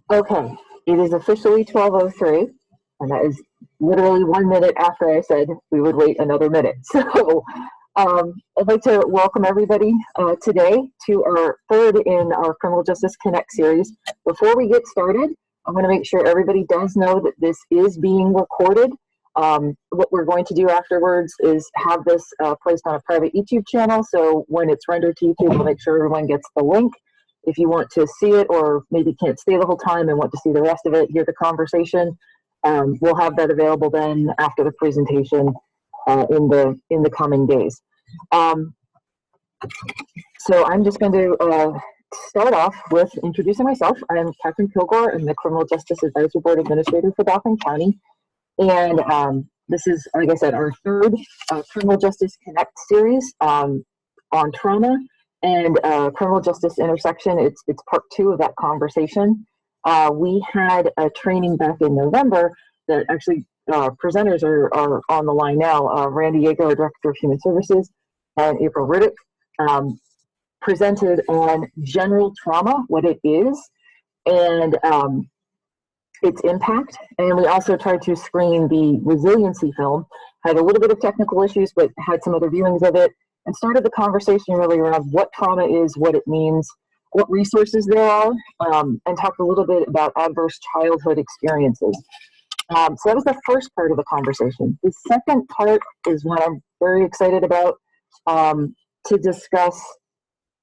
Okay, it is officially 12:03, and that is literally 1 minute after I said we would wait another minute. So I'd like to welcome everybody today to our third in our Criminal Justice Connect series. Before we get started, I want to make sure everybody does know that this is being recorded. What we're going to do afterwards is have this placed on a private YouTube channel, so when it's rendered to YouTube, we'll make sure everyone gets the link. If you want to see it, or maybe can't stay the whole time and want to see the rest of it, hear the conversation, we'll have that available then after the presentation in the coming days. So I'm just going to start off with introducing myself. I'm Catherine Kilgore. I'm the Criminal Justice Advisory Board Administrator for Dauphin County. And this is, like I said, our third Criminal Justice Connect series on trauma and criminal justice intersection. It's part two of that conversation. We had a training back in November that actually presenters are on the line now. Randy Yeager, our Director of Human Services, and April Riddick presented on general trauma, what it is, and its impact. And we also tried to screen the resiliency film. Had a little bit of technical issues, but had some other viewings of it, and started the conversation really around what trauma is, what it means, what resources there are, and talked a little bit about adverse childhood experiences. So that was the first part of the conversation. The second part is what I'm very excited about, to discuss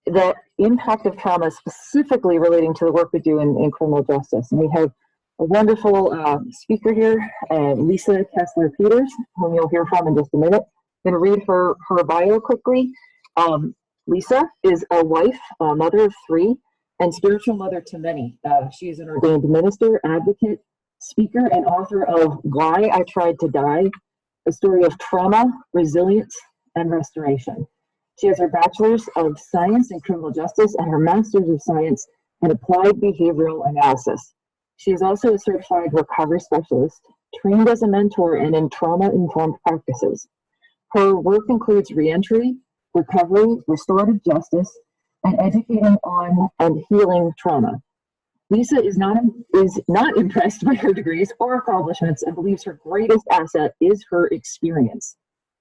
the impact of trauma specifically relating to the work we do in criminal justice. And we have a wonderful speaker here, Lisa Kessler-Peters, whom you'll hear from in just a minute. I'm going to read her bio quickly. Lisa is a wife, a mother of three, and spiritual mother to many. She is an ordained minister, advocate, speaker, and author of Why I Tried to Die, a story of trauma, resilience, and restoration. She has her Bachelor's of Science in Criminal Justice and her Master's of Science in Applied Behavioral Analysis. She is also a certified recovery specialist, trained as a mentor and in trauma-informed practices. Her work includes reentry, recovery, restorative justice, and educating on and healing trauma. Lisa is not impressed by her degrees or accomplishments and believes her greatest asset is her experience.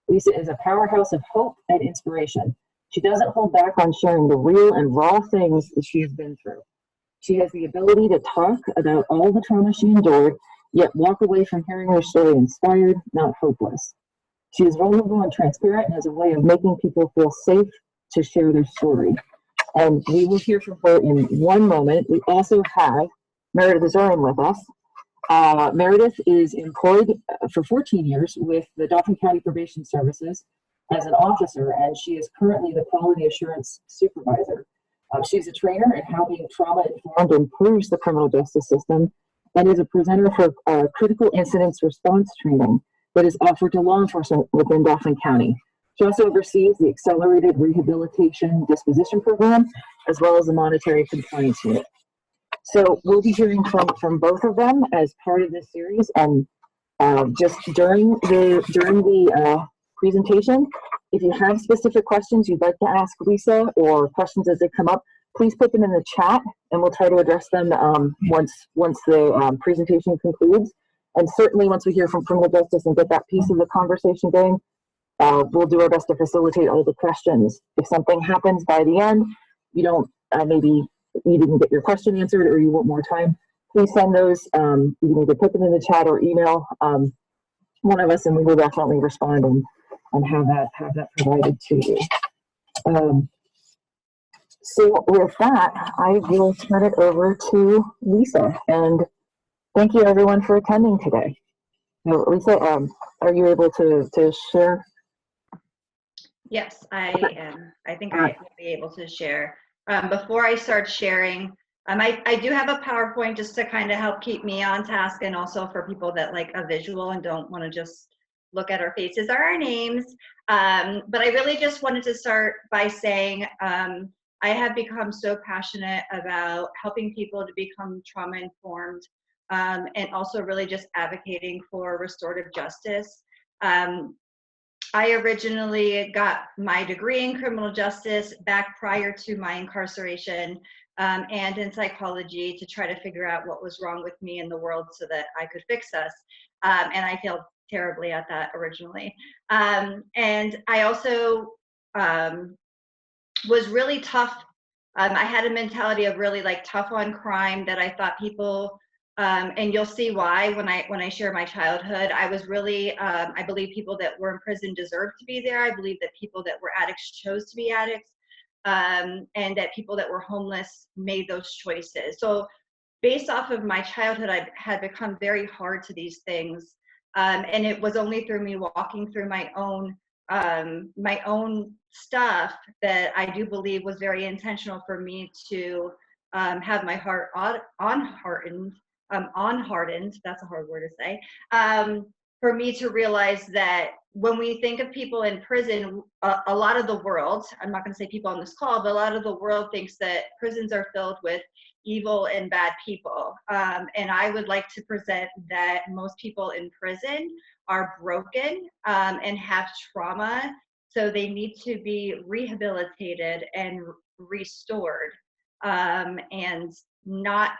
Lisa is a powerhouse of hope and inspiration. She doesn't hold back on sharing the real and raw things that she has been through. She has the ability to talk about all the trauma she endured, yet walk away from hearing her story inspired, not hopeless. She is vulnerable and transparent and has a way of making people feel safe to share their story. And we will hear from her in one moment. We also have Meredith Zorin with us. Meredith is employed for 14 years with the Dauphin County Probation Services as an officer, and she is currently the Quality Assurance Supervisor. She's a trainer in how being trauma-informed improves the criminal justice system, and is a presenter for critical incidents response training that is offered to law enforcement within Dauphin County. She also oversees the Accelerated Rehabilitation Disposition Program, as well as the Monetary Compliance Unit. So we'll be hearing from both of them as part of this series, and just during the presentation, if you have specific questions you'd like to ask Lisa or questions as they come up, please put them in the chat, and we'll try to address them once the presentation concludes. And certainly once we hear from criminal justice and get that piece of the conversation going, we'll do our best to facilitate all the questions. If something happens by the end, you don't maybe you didn't get your question answered or you want more time, please send those. You can either put them in the chat or email one of us, and we will definitely respond and have that provided to you. So with that, I will turn it over to Lisa, and thank you everyone for attending today. Now, Lisa, are you able to share? Yes, I am. I think I will be able to share. Before I start sharing, I do have a PowerPoint just to kind of help keep me on task, and also for people that like a visual and don't want to just look at our faces or our names. But I really just wanted to start by saying I have become so passionate about helping people to become trauma-informed, and also really just advocating for restorative justice. I originally got my degree in criminal justice back prior to my incarceration. and in psychology to try to figure out what was wrong with me in the world so that I could fix us. And I failed terribly at that originally. And I also was really tough. I had a mentality of really like tough on crime, that I thought people, and you'll see why when I share my childhood. I was really, I believe people that were in prison deserved to be there. I believe that people that were addicts chose to be addicts, and that people that were homeless made those choices. So based off of my childhood, I had become very hard to these things. And it was only through me walking through my own stuff that I do believe was very intentional for me to have my heart unhardened. That's a hard word to say. For me to realize that when we think of people in prison, a lot of the world, I'm not going to say people on this call, but a lot of the world thinks that prisons are filled with evil and bad people. And I would like to present that most people in prison are broken and have trauma, so they need to be rehabilitated and restored, and not,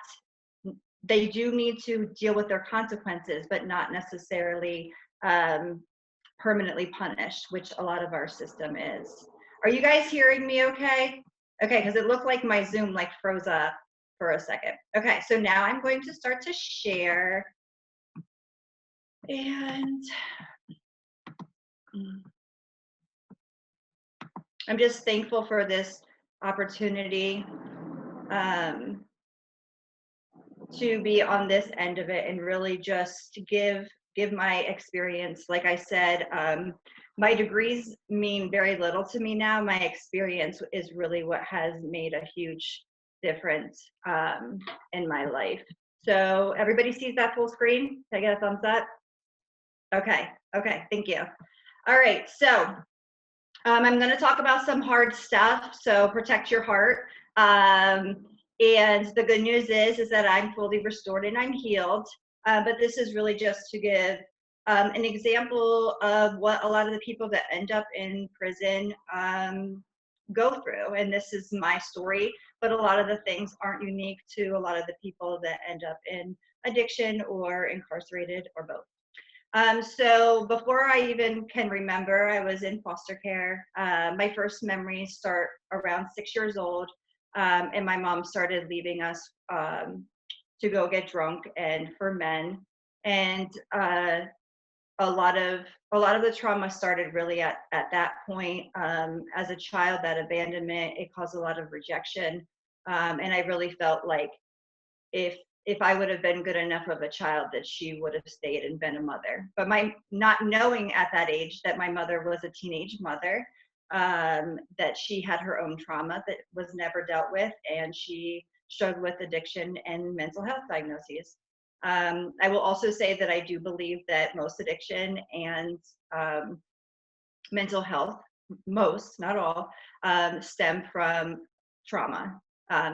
they do need to deal with their consequences, but not necessarily permanently punished, which a lot of our system is. Are you guys hearing me okay? Okay, because it looked like my Zoom like froze up for a second. Okay, so now I'm going to start to share. And I'm just thankful for this opportunity to be on this end of it and really just give my experience. Like I said, my degrees mean very little to me now. My experience is really what has made a huge difference in my life. So everybody sees that full screen? Can I get a thumbs up? Okay, thank you. All right, so I'm going to talk about some hard stuff, so protect your heart. And the good news is that I'm fully restored and I'm healed. But this is really just to give an example of what a lot of the people that end up in prison go through. And this is my story, but a lot of the things aren't unique to a lot of the people that end up in addiction or incarcerated or both. So before I even can remember, I was in foster care. My first memories start around 6 years old, and my mom started leaving us to go get drunk, and for men. And a lot of the trauma started really at that point. As a child, that abandonment, it caused a lot of rejection, and I really felt like if I would have been good enough of a child, that she would have stayed and been a mother. But my not knowing at that age that my mother was a teenage mother, that she had her own trauma that was never dealt with, and she struggled with addiction and mental health diagnoses. I will also say that I do believe that most addiction and mental health, most, not all, stem from trauma.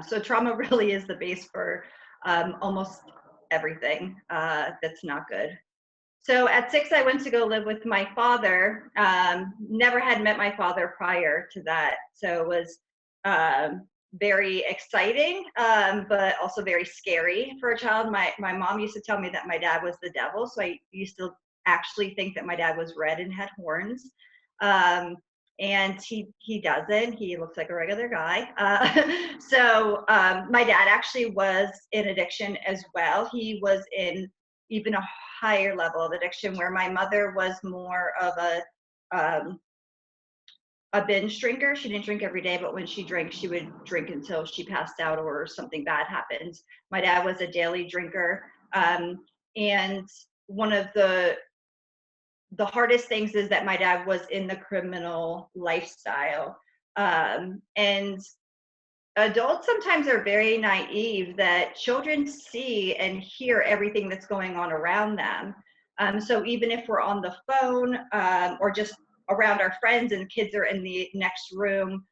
So trauma really is the base for almost everything that's not good. So at 6, I went to go live with my father. Never had met my father prior to that. So it was very exciting, but also very scary for a child. My mom used to tell me that my dad was the devil. So I used to actually think that my dad was red and had horns. And he doesn't. He looks like a regular guy. So my dad actually was in addiction as well. He was in even a higher level of addiction, where my mother was more of a binge drinker. She didn't drink every day, but when she drank, she would drink until she passed out or something bad happened. My dad was a daily drinker. And one of the hardest things is that my dad was in the criminal lifestyle. And adults sometimes are very naive that children see and hear everything that's going on around them. So even if we're on the phone or just around our friends and kids are in the next room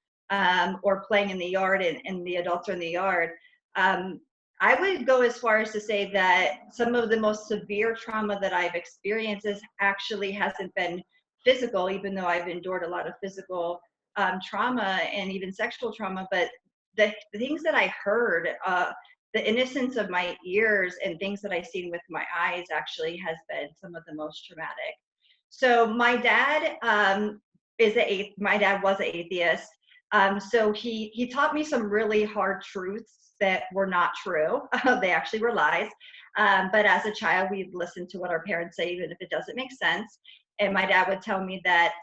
or playing in the yard and the adults are in the yard, I would go as far as to say that some of the most severe trauma that I've experienced actually hasn't been physical, even though I've endured a lot of physical trauma and even sexual trauma, but the things that I heard, the innocence of my ears and things that I seen with my eyes actually has been some of the most traumatic. So my dad my dad was an atheist. So he taught me some really hard truths that were not true. They actually were lies. But as a child, we listened to what our parents say, even if it doesn't make sense. And my dad would tell me that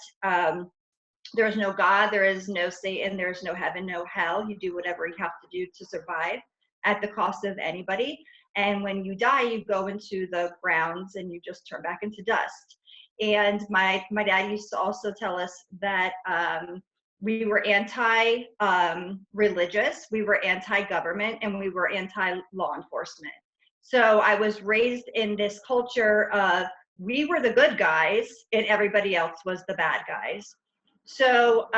there is no God, there is no Satan, there is no heaven, no hell. You do whatever you have to do to survive at the cost of anybody. And when you die, you go into the grounds and you just turn back into dust. And my dad used to also tell us that we were anti-religious, we were anti-government, and we were anti-law enforcement. So I was raised in this culture of we were the good guys and everybody else was the bad guys. So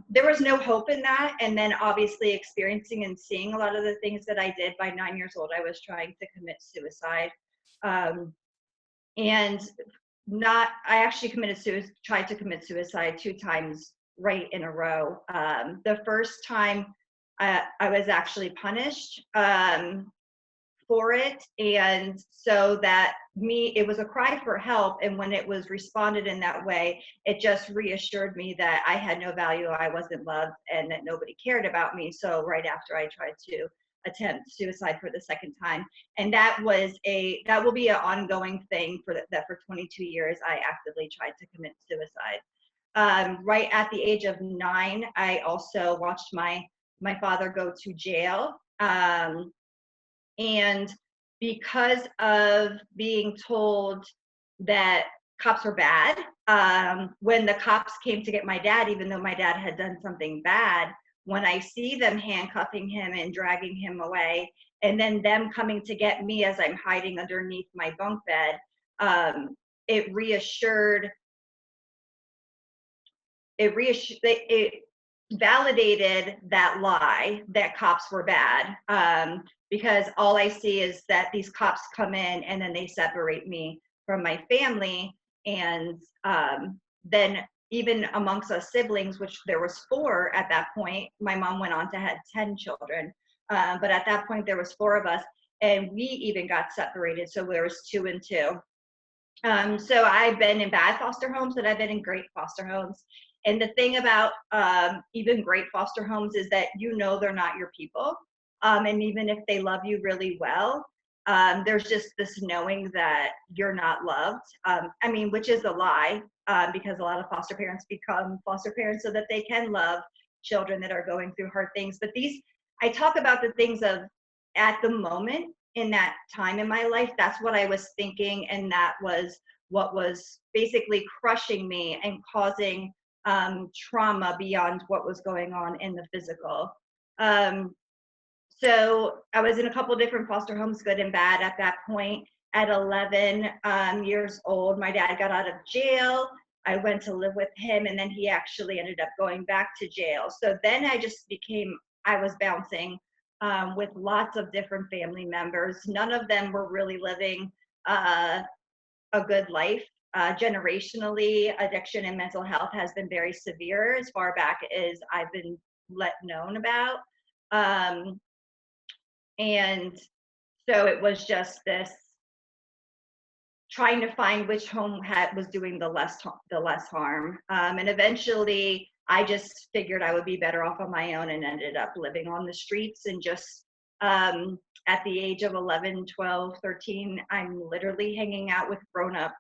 there was no hope in that. And then obviously experiencing and seeing a lot of the things that I did. By 9 years old, I was trying to commit suicide. And I actually tried to commit suicide 2 times right in a row. The first time I was actually punished for it, and so that it was a cry for help, and when it was responded in that way, it just reassured me that I had no value, I wasn't loved, and that nobody cared about me. So right after, I tried to attempt suicide for the second time, and that will be an ongoing thing for 22 years I actively tried to commit suicide. Right at the age of 9, I also watched my father go to jail. And because of being told that cops were bad, when the cops came to get my dad, even though my dad had done something bad, when I see them handcuffing him and dragging him away, and then them coming to get me as I'm hiding underneath my bunk bed, it validated that lie that cops were bad, because all I see is that these cops come in and then they separate me from my family. And then even amongst us siblings, which there was 4 at that point, my mom went on to have 10 children. But at that point, there was 4 of us, and we even got separated. So there was 2 and 2. So I've been in bad foster homes and I've been in great foster homes. And the thing about even great foster homes is that they're not your people. And even if they love you really well, there's just this knowing that you're not loved. Which is a lie, because a lot of foster parents become foster parents so that they can love children that are going through hard things. But I talk about the things of at the moment in that time in my life, that's what I was thinking. And that was what was basically crushing me and causing trauma beyond what was going on in the physical. So I was in a couple of different foster homes, good and bad at that point. At 11 years old, my dad got out of jail. I went to live with him, and then he actually ended up going back to jail. So then I was bouncing with lots of different family members. None of them were really living a good life. Generationally, addiction and mental health has been very severe as far back as I've been known about. And so it was just this trying to find which home was doing the less harm. And eventually I just figured I would be better off on my own and ended up living on the streets. And just at the age of 11, 12, 13, I'm literally hanging out with grown-up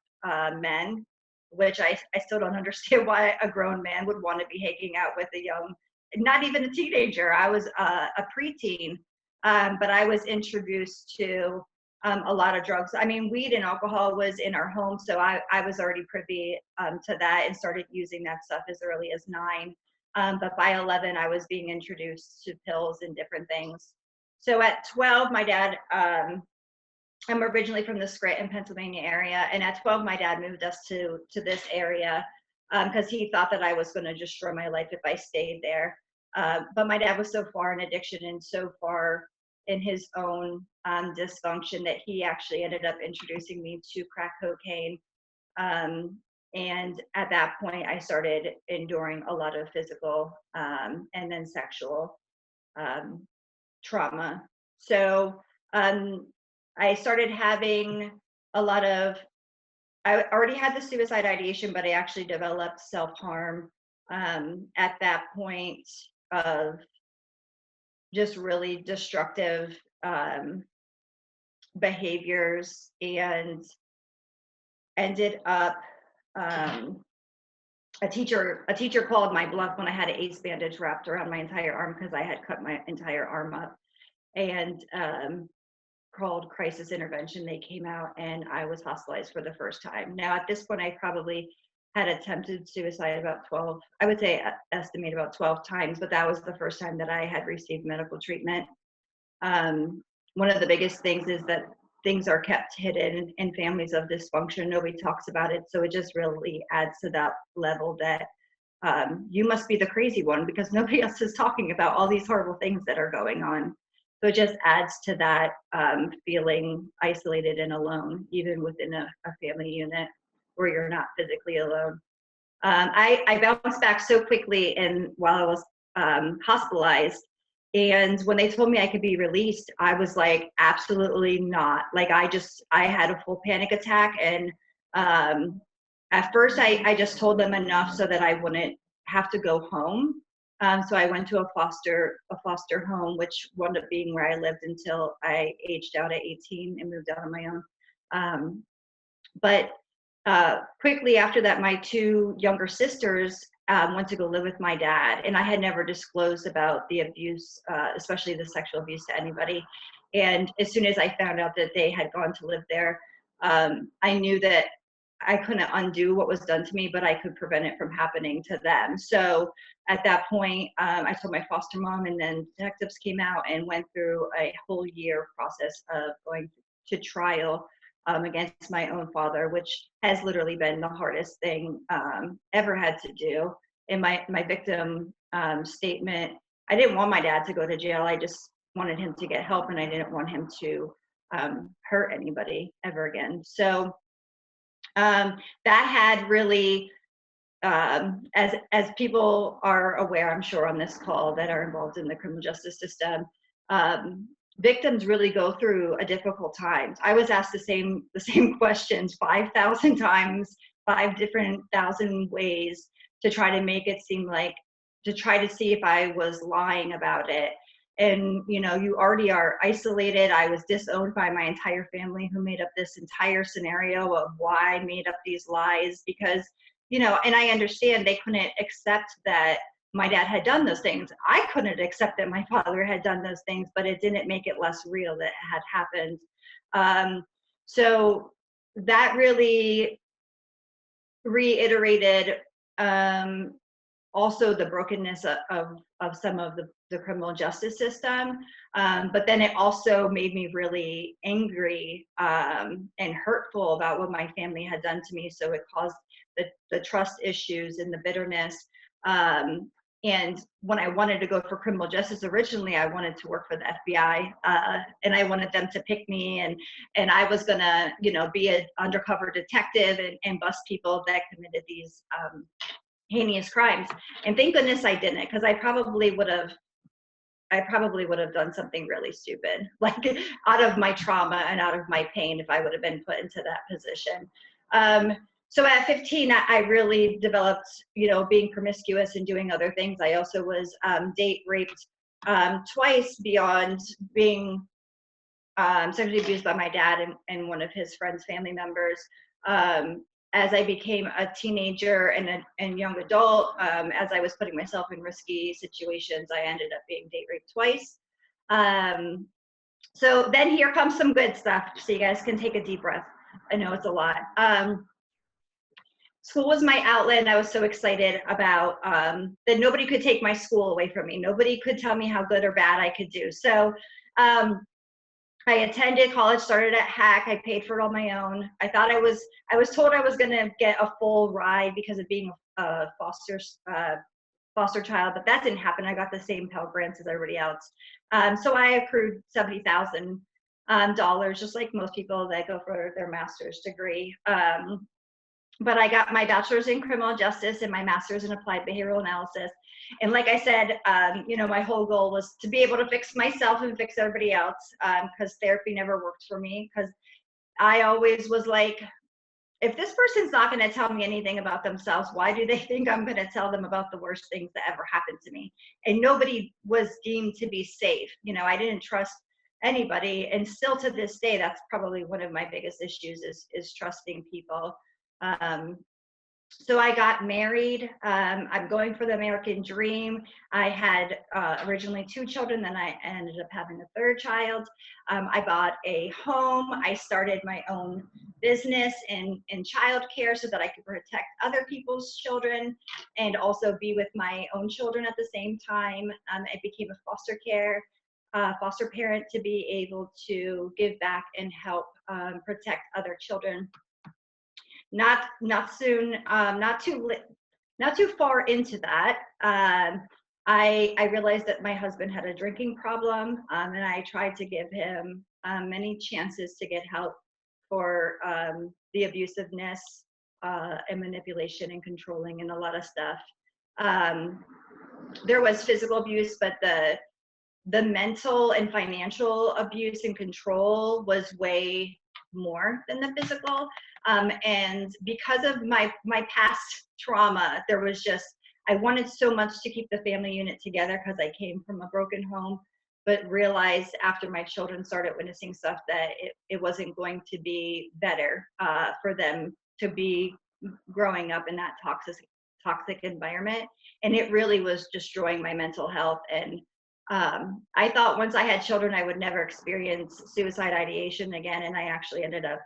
men, which I still don't understand why a grown man would want to be hanging out with a young, not even a teenager. I was a preteen, but I was introduced to a lot of drugs. Weed and alcohol was in our home, so I was already privy to that and started using that stuff as early as 9. But by 11, I was being introduced to pills and different things. So at 12, my dad, I'm originally from the Scranton, Pennsylvania area, and at 12, my dad moved us to this area because he thought that I was going to destroy my life if I stayed there. But my dad was so far in addiction and so far in his own dysfunction that he actually ended up introducing me to crack cocaine. And at that point, I started enduring a lot of physical and then sexual trauma. So I started having a lot of, I already had the suicide ideation, but I actually developed self-harm at that point of just really destructive behaviors, and ended up a teacher called my bluff when I had an ace bandage wrapped around my entire arm because I had cut my entire arm up, and called crisis intervention. They came out and I was hospitalized for the first time. Now at this point, I probably had attempted suicide about 12, I would say estimate about 12 times, but that was the first time that I had received medical treatment. One of the biggest things is that things are kept hidden in families of dysfunction. Nobody talks about it. So it just really adds to that level that you must be the crazy one because nobody else is talking about all these horrible things that are going on. So it just adds to that feeling isolated and alone, even within a family unit where you're not physically alone. I bounced back so quickly and while I was hospitalized. And when they told me I could be released, I was like, absolutely not. Like I had a full panic attack. And at first I just told them enough so that I wouldn't have to go home. So I went to a foster home, which wound up being where I lived until I aged out at 18 and moved out on my own. But quickly after that, my two younger sisters went to go live with my dad, and I had never disclosed about the abuse, especially the sexual abuse, to anybody. And as soon as I found out that they had gone to live there, I knew that I couldn't undo what was done to me, but I could prevent it from happening to them. So at that point, I told my foster mom, and then detectives came out and went through a whole year process of going to trial against my own father, which has literally been the hardest thing ever had to do. In my victim statement, I didn't want my dad to go to jail. I just wanted him to get help, and I didn't want him to hurt anybody ever again. So that had really, as people are aware, I'm sure on this call that are involved in the criminal justice system, victims really go through a difficult time. I was asked the same questions 5,000 times, 5,000 ways to try to make it seem like, to try to see if I was lying about it. And you know, you already are isolated. I was disowned by my entire family, who made up this entire scenario of why I made up these lies, because, you know, and I understand they couldn't accept that my dad had done those things. I couldn't accept that my father had done those things, but it didn't make it less real that it had happened. So that really reiterated also the brokenness of some of the criminal justice system. But then it also made me really angry and hurtful about what my family had done to me. So it caused the trust issues and the bitterness. And when I wanted to go for criminal justice, originally I wanted to work for the FBI, and I wanted them to pick me, and I was gonna, you know, be an undercover detective and bust people that committed these heinous crimes. And thank goodness I didn't, because I probably would have done something really stupid, like out of my trauma and out of my pain, if I would have been put into that position. So at 15, I really developed, you know, being promiscuous and doing other things. I also was date raped twice beyond being sexually abused by my dad and one of his friends' family members. As I became a teenager and young adult, as I was putting myself in risky situations, I ended up being date raped twice. So then here comes some good stuff, so you guys can take a deep breath. I know it's a lot. School was my outlet, and I was so excited about that nobody could take my school away from me. Nobody could tell me how good or bad I could do. So I attended college, started at Hack. I paid for it on my own. I was told I was going to get a full ride because of being a foster child, but that didn't happen. I got the same Pell Grants as everybody else. So I accrued $70,000, just like most people that go for their master's degree. but I got my bachelor's in criminal justice and my master's in applied behavioral analysis. And like I said, you know, my whole goal was to be able to fix myself and fix everybody else, because therapy never worked for me. Because I always was like, if this person's not going to tell me anything about themselves, why do they think I'm going to tell them about the worst things that ever happened to me? And nobody was deemed to be safe. You know, I didn't trust anybody. And still to this day, that's probably one of my biggest issues is trusting people. So I got married. I'm going for the American dream. I had originally 2 children, then I ended up having a 3rd child. I bought a home. I started my own business in childcare so that I could protect other people's children and also be with my own children at the same time. I became a foster parent to be able to give back and help protect other children. Not too far into that, I realized that my husband had a drinking problem, and I tried to give him many chances to get help for the abusiveness and manipulation and controlling and a lot of stuff. There was physical abuse, but the mental and financial abuse and control was way more than the physical. And because of my past trauma, there was just, I wanted so much to keep the family unit together because I came from a broken home, but realized after my children started witnessing stuff that it wasn't going to be better for them to be growing up in that toxic environment. And it really was destroying my mental health. And I thought once I had children, I would never experience suicide ideation again. And I actually ended up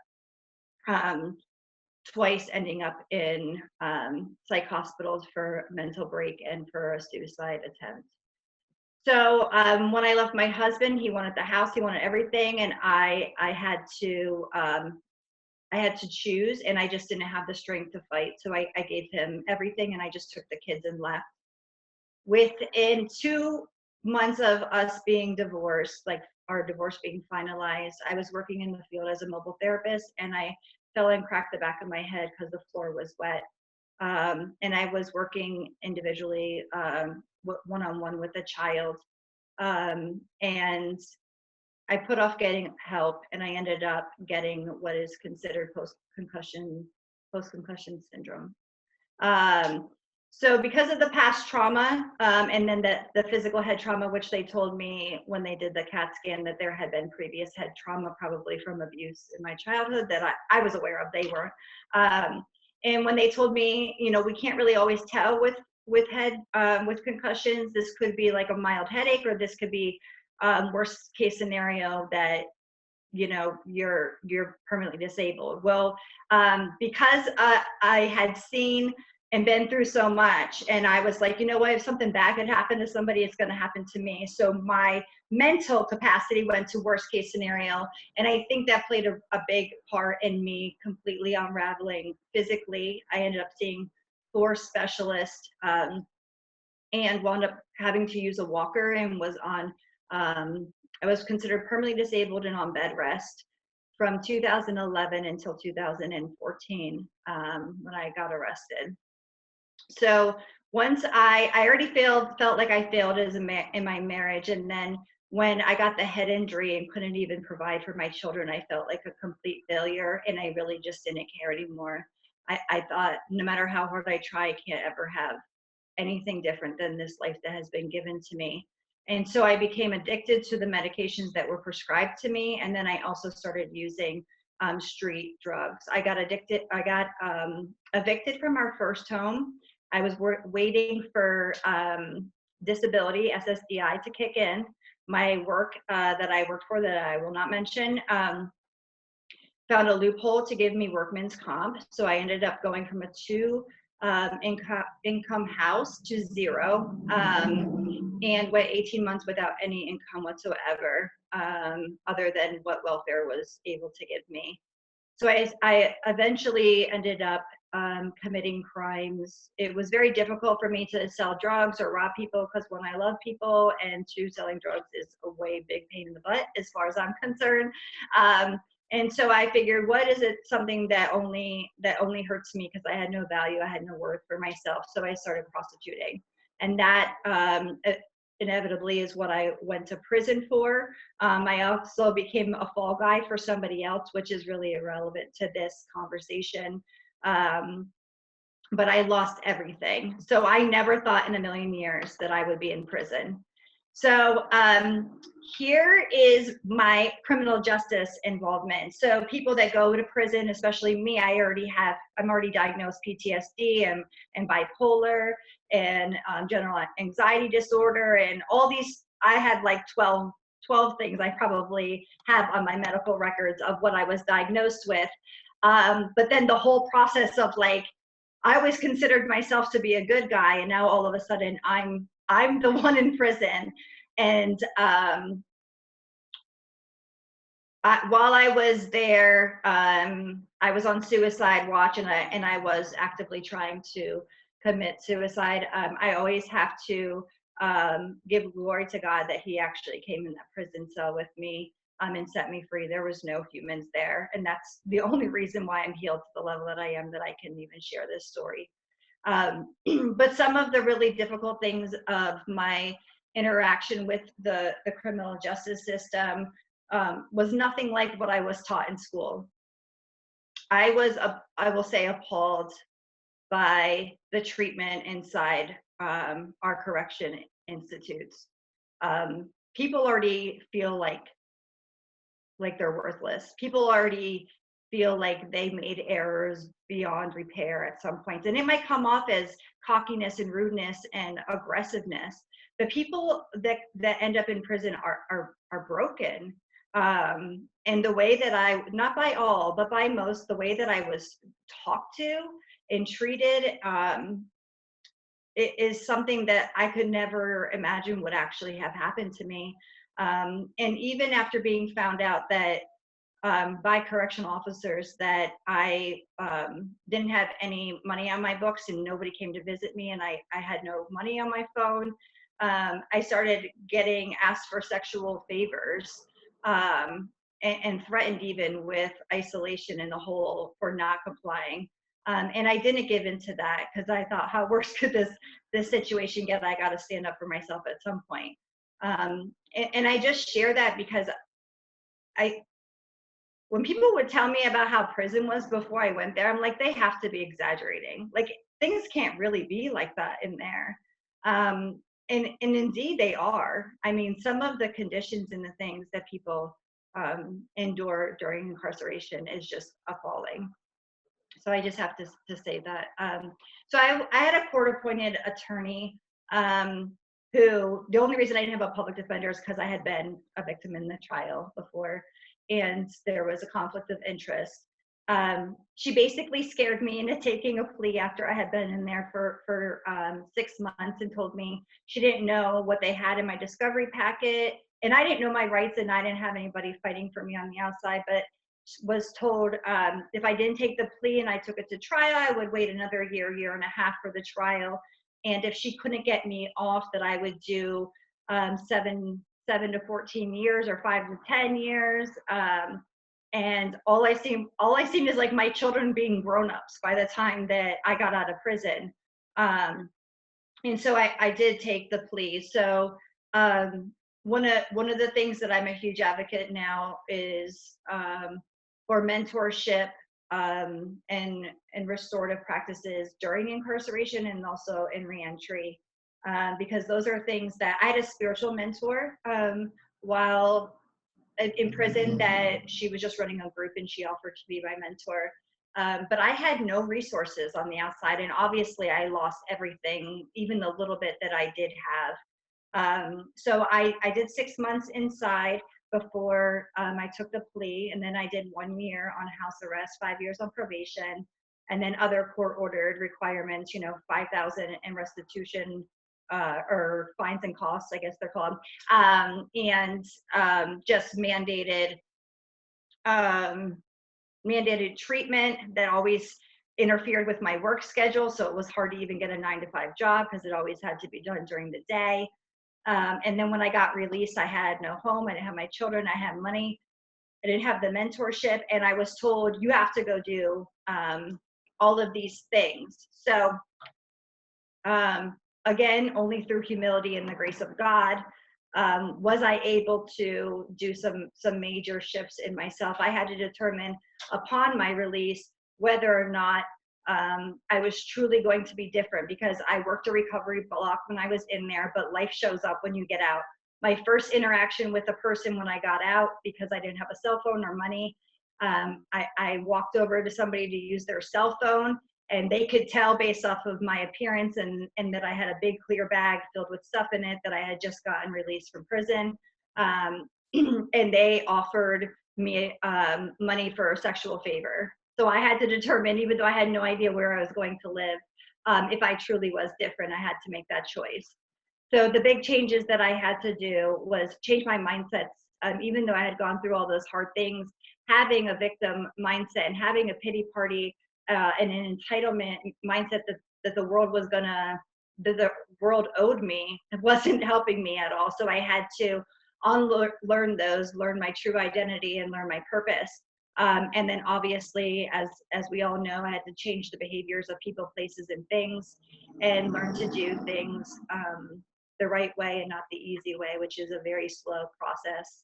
twice ending up in psych hospitals for mental break and for a suicide attempt. So when I left my husband, he wanted the house, he wanted everything, and I had to choose, and I just didn't have the strength to fight. So I gave him everything, and I just took the kids and left. Within 2 months of us being divorced, like our divorce being finalized, I was working in the field as a mobile therapist, and I fell and cracked the back of my head because the floor was wet. And I was working individually, one-on-one with a child. And I put off getting help, and I ended up getting what is considered post-concussion syndrome. So because of the past trauma, and then the physical head trauma, which they told me when they did the CAT scan that there had been previous head trauma, probably from abuse in my childhood that I was aware of, they were. And when they told me, you know, we can't really always tell with concussions, this could be like a mild headache, or this could be worst case scenario that, you know, you're permanently disabled. Well, because I had seen and been through so much, and I was like, you know what, if something bad could happen to somebody, it's going to happen to me. So my mental capacity went to worst case scenario, and I think that played a big part in me completely unraveling physically. I ended up seeing 4 specialists, and wound up having to use a walker, and was on I was considered permanently disabled and on bed rest from 2011 until 2014, when I got arrested. So once I already felt like I failed in my marriage, and then when I got the head injury and couldn't even provide for my children, I felt like a complete failure, and I really just didn't care anymore. I thought no matter how hard I try, I can't ever have anything different than this life that has been given to me. And so I became addicted to the medications that were prescribed to me. And then I also started using street drugs. I got evicted from our first home. I was waiting for disability, SSDI, to kick in. My work that I worked for, that I will not mention, found a loophole to give me workman's comp. So I ended up going from a 2 income house to 0, and went 18 months without any income whatsoever, other than what welfare was able to give me. So I eventually ended up committing crimes. It was very difficult for me to sell drugs or rob people, because one, I love people, and 2, selling drugs is a way big pain in the butt as far as I'm concerned. And so I figured, what is it, something that only hurts me, because I had no value, I had no worth for myself. So I started prostituting, and that inevitably is what I went to prison for. I also became a fall guy for somebody else, which is really irrelevant to this conversation. But I lost everything. So I never thought in a million years that I would be in prison. So here is my criminal justice involvement. So people that go to prison, especially me, I'm already diagnosed PTSD and bipolar and general anxiety disorder and all these. I had like 12 things I probably have on my medical records of what I was diagnosed with. But then the whole process of like, I always considered myself to be a good guy, and now all of a sudden I'm the one in prison. And while I was there, I was on suicide watch, and I was actively trying to commit suicide. I always have to give glory to God that He actually came in that prison cell with me and set me free. There was no humans there, and that's the only reason why I'm healed to the level that I am, that I can even share this story. But some of the really difficult things of my interaction with the criminal justice system was nothing like what I was taught in school. I will say, appalled by the treatment inside our correction institutes. People already feel like they're worthless. People already feel like they made errors beyond repair at some point. And it might come off as cockiness and rudeness and aggressiveness. But people that end up in prison are broken. And the way that not by all, but by most, the way that I was talked to and treated, it is something that I could never imagine would actually have happened to me. And even after being found out that by correctional officers that I didn't have any money on my books and nobody came to visit me, and I had no money on my phone, I started getting asked for sexual favors and threatened even with isolation in the hole for not complying. And I didn't give in to that, because I thought, how worse could this situation get? I got to stand up for myself at some point. And I just share that because when people would tell me about how prison was before I went there, I'm like, they have to be exaggerating. Like, things can't really be like that in there. And indeed they are. I mean, some of the conditions and the things that people endure during incarceration is just appalling. So I just have to say that. So I had a court-appointed attorney who, the only reason I didn't have a public defender is because I had been a victim in the trial before, and there was a conflict of interest. She basically scared me into taking a plea after I had been in there for 6 months, and told me she didn't know what they had in my discovery packet, and I didn't know my rights, and I didn't have anybody fighting for me on the outside, but was told if I didn't take the plea and I took it to trial, I would wait another year and a half for the trial. And if she couldn't get me off, that I would do 7 to 14 years or 5 to 10 years. And all I seen is like my children being grown-ups by the time that I got out of prison. And so I did take the plea. So one of the things that I'm a huge advocate now is for mentorship and restorative practices during incarceration and also in reentry, because those are things that I had a spiritual mentor while in prison, that she was just running a group and she offered to be my mentor. But I had no resources on the outside, and obviously I lost everything, even the little bit that I did have. So I did 6 months inside before I took the plea, and then I did 1 year on house arrest, 5 years on probation, and then other court-ordered requirements, $5,000 in restitution, or fines and costs, I guess they're called, and just mandated treatment that always interfered with my work schedule, so it was hard to even get a 9-to-5 job because it always had to be done during the day. And then when I got released, I had no home, I didn't have my children, I had money, I didn't have the mentorship, and I was told you have to go do all of these things. So again, only through humility and the grace of God was I able to do some major shifts in myself. I had to determine upon my release whether or not I was truly going to be different, because I worked a recovery block when I was in there, but life shows up when you get out. My first interaction with a person when I got out, because I didn't have a cell phone or money, I walked over to somebody to use their cell phone, and they could tell based off of my appearance and that I had a big clear bag filled with stuff in it that I had just gotten released from prison. And they offered me money for a sexual favor. So I had to determine, even though I had no idea where I was going to live, if I truly was different, I had to make that choice. So the big changes that I had to do was change my mindsets. Even though I had gone through all those hard things, having a victim mindset and having a pity party and an entitlement mindset that the world was gonna, that the world owed me, wasn't helping me at all. So I had to unlearn those, learn my true identity, and learn my purpose. And then obviously, as we all know, I had to change the behaviors of people, places, and things, and learn to do things the right way and not the easy way, which is a very slow process.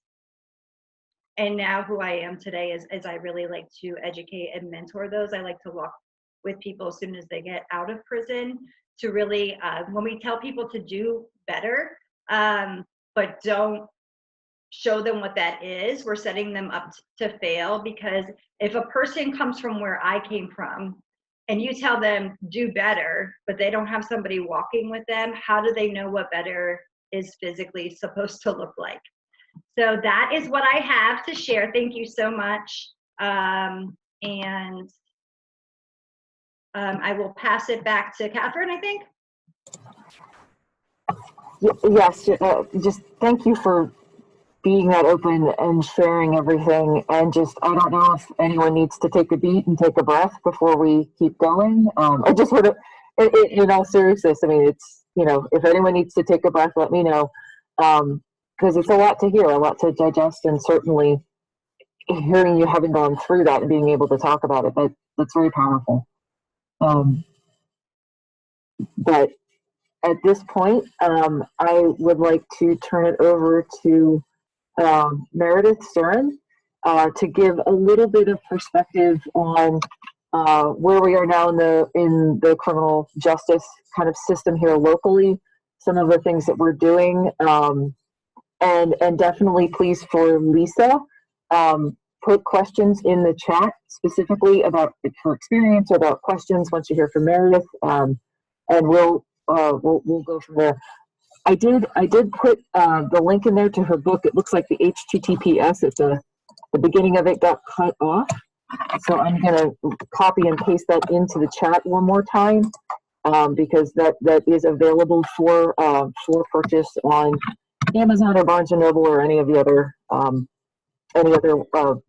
And now who I am today is I really like to educate and mentor those. I like to walk with people as soon as they get out of prison to really, when we tell people to do better, but don't show them what that is, we're setting them up to fail. Because if a person comes from where I came from and you tell them do better, but they don't have somebody walking with them, how do they know what better is physically supposed to look like? So that is what I have to share. Thank you so much. And I will pass it back to Catherine, I think. Yes, just thank you for being that open and sharing everything. And just, I don't know if anyone needs to take a beat and take a breath before we keep going. I just would, in all seriousness, I mean, it's, if anyone needs to take a breath, let me know. Because it's a lot to hear, a lot to digest, and certainly hearing you having gone through that and being able to talk about it, that's very powerful. But at this point, I would like to turn it over to Meredith Stern to give a little bit of perspective on where we are now in the criminal justice kind of system here locally, some of the things that we're doing. And definitely, please, for Lisa, put questions in the chat specifically about her experience or about questions once you hear from Meredith, and we'll go from there. I did put the link in there to her book. It looks like the HTTPS at the beginning of it got cut off, so I'm gonna copy and paste that into the chat one more time, because that is available for purchase on Amazon or Barnes and Noble or any of the other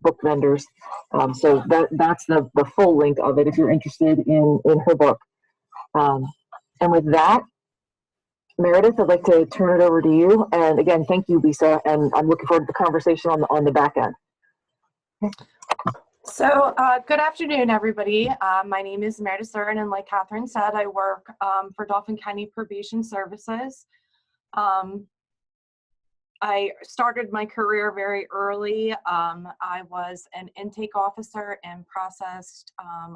book vendors. So that's the full link of it if you're interested in her book. And with that, Meredith, I'd like to turn it over to you. And again, thank you, Lisa. And I'm looking forward to the conversation on the back end. So good afternoon, everybody. My name is Meredith Stern, and like Catherine said, I work for Dauphin County Probation Services. I started my career very early. I was an intake officer and processed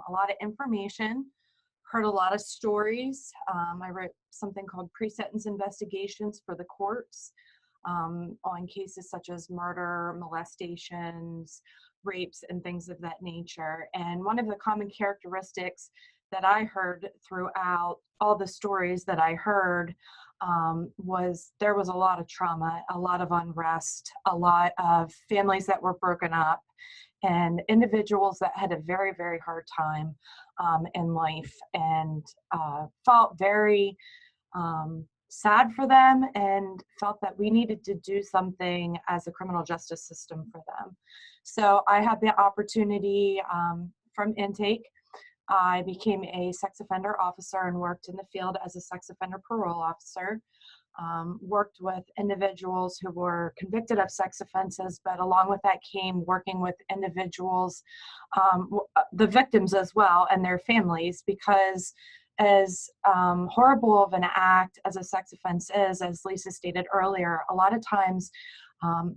a lot of information, heard a lot of stories. I wrote something called pre-sentence investigations for the courts on cases such as murder, molestations, rapes, and things of that nature. And one of the common characteristics that I heard throughout all the stories that I heard was there was a lot of trauma, a lot of unrest, a lot of families that were broken up, and individuals that had a very, very hard time in life, and felt very sad for them, and felt that we needed to do something as a criminal justice system for them. So I had the opportunity from intake. I became a sex offender officer and worked in the field as a sex offender parole officer. worked with individuals who were convicted of sex offenses, but along with that came working with individuals, the victims as well, and their families, because as horrible of an act as a sex offense is, as Lisa stated earlier, a lot of times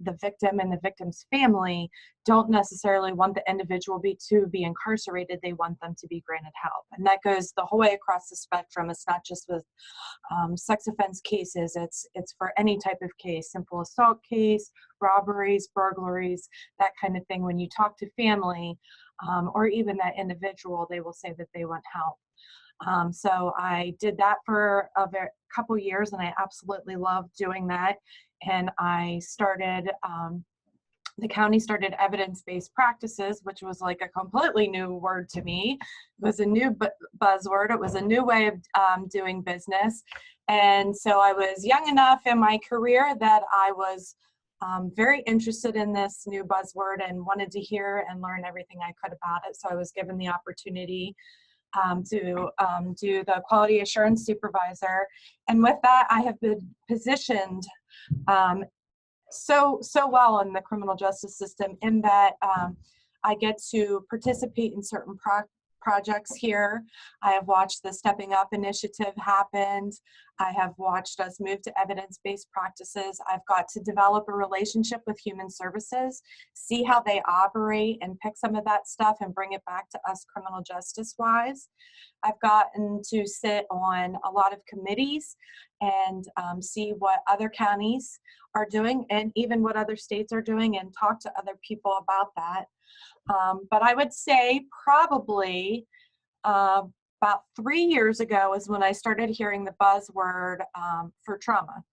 the victim and the victim's family don't necessarily want the individual to be incarcerated. They want them to be granted help. And that goes the whole way across the spectrum. It's not just with sex offense cases. It's for any type of case, simple assault case, robberies, burglaries, that kind of thing. When you talk to family or even that individual, they will say that they want help. So I did that for a couple years, and I absolutely loved doing that. And I started, the county started evidence-based practices, which was like a completely new word to me. It was a new buzzword. It was a new way of doing business. And so I was young enough in my career that I was very interested in this new buzzword and wanted to hear and learn everything I could about it. So I was given the opportunity to do the quality assurance supervisor. And with that, I have been positioned so well in the criminal justice system in that I get to participate in certain projects here. I have watched the Stepping Up initiative happen. I have watched us move to evidence-based practices. I've got to develop a relationship with human services, see how they operate, and pick some of that stuff and bring it back to us criminal justice-wise. I've gotten to sit on a lot of committees and see what other counties are doing and even what other states are doing and talk to other people about that. But I would say probably about 3 years ago is when I started hearing the buzzword for trauma.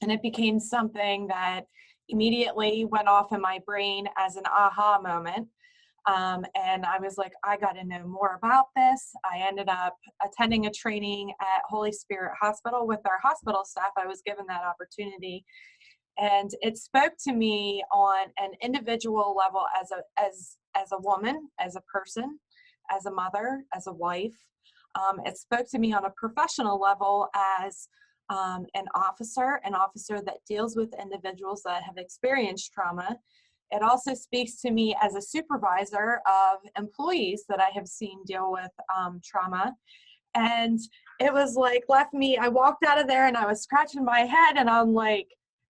And it became something that immediately went off in my brain as an aha moment. And I was like, I got to know more about this. I ended up attending a training at Holy Spirit Hospital with our hospital staff. I was given that opportunity. And it spoke to me on an individual level as a woman, as a person, as a mother, as a wife. It spoke to me on a professional level as an officer that deals with individuals that have experienced trauma. It also speaks to me as a supervisor of employees that I have seen deal with trauma. And it was like, I walked out of there and I was scratching my head and I'm like,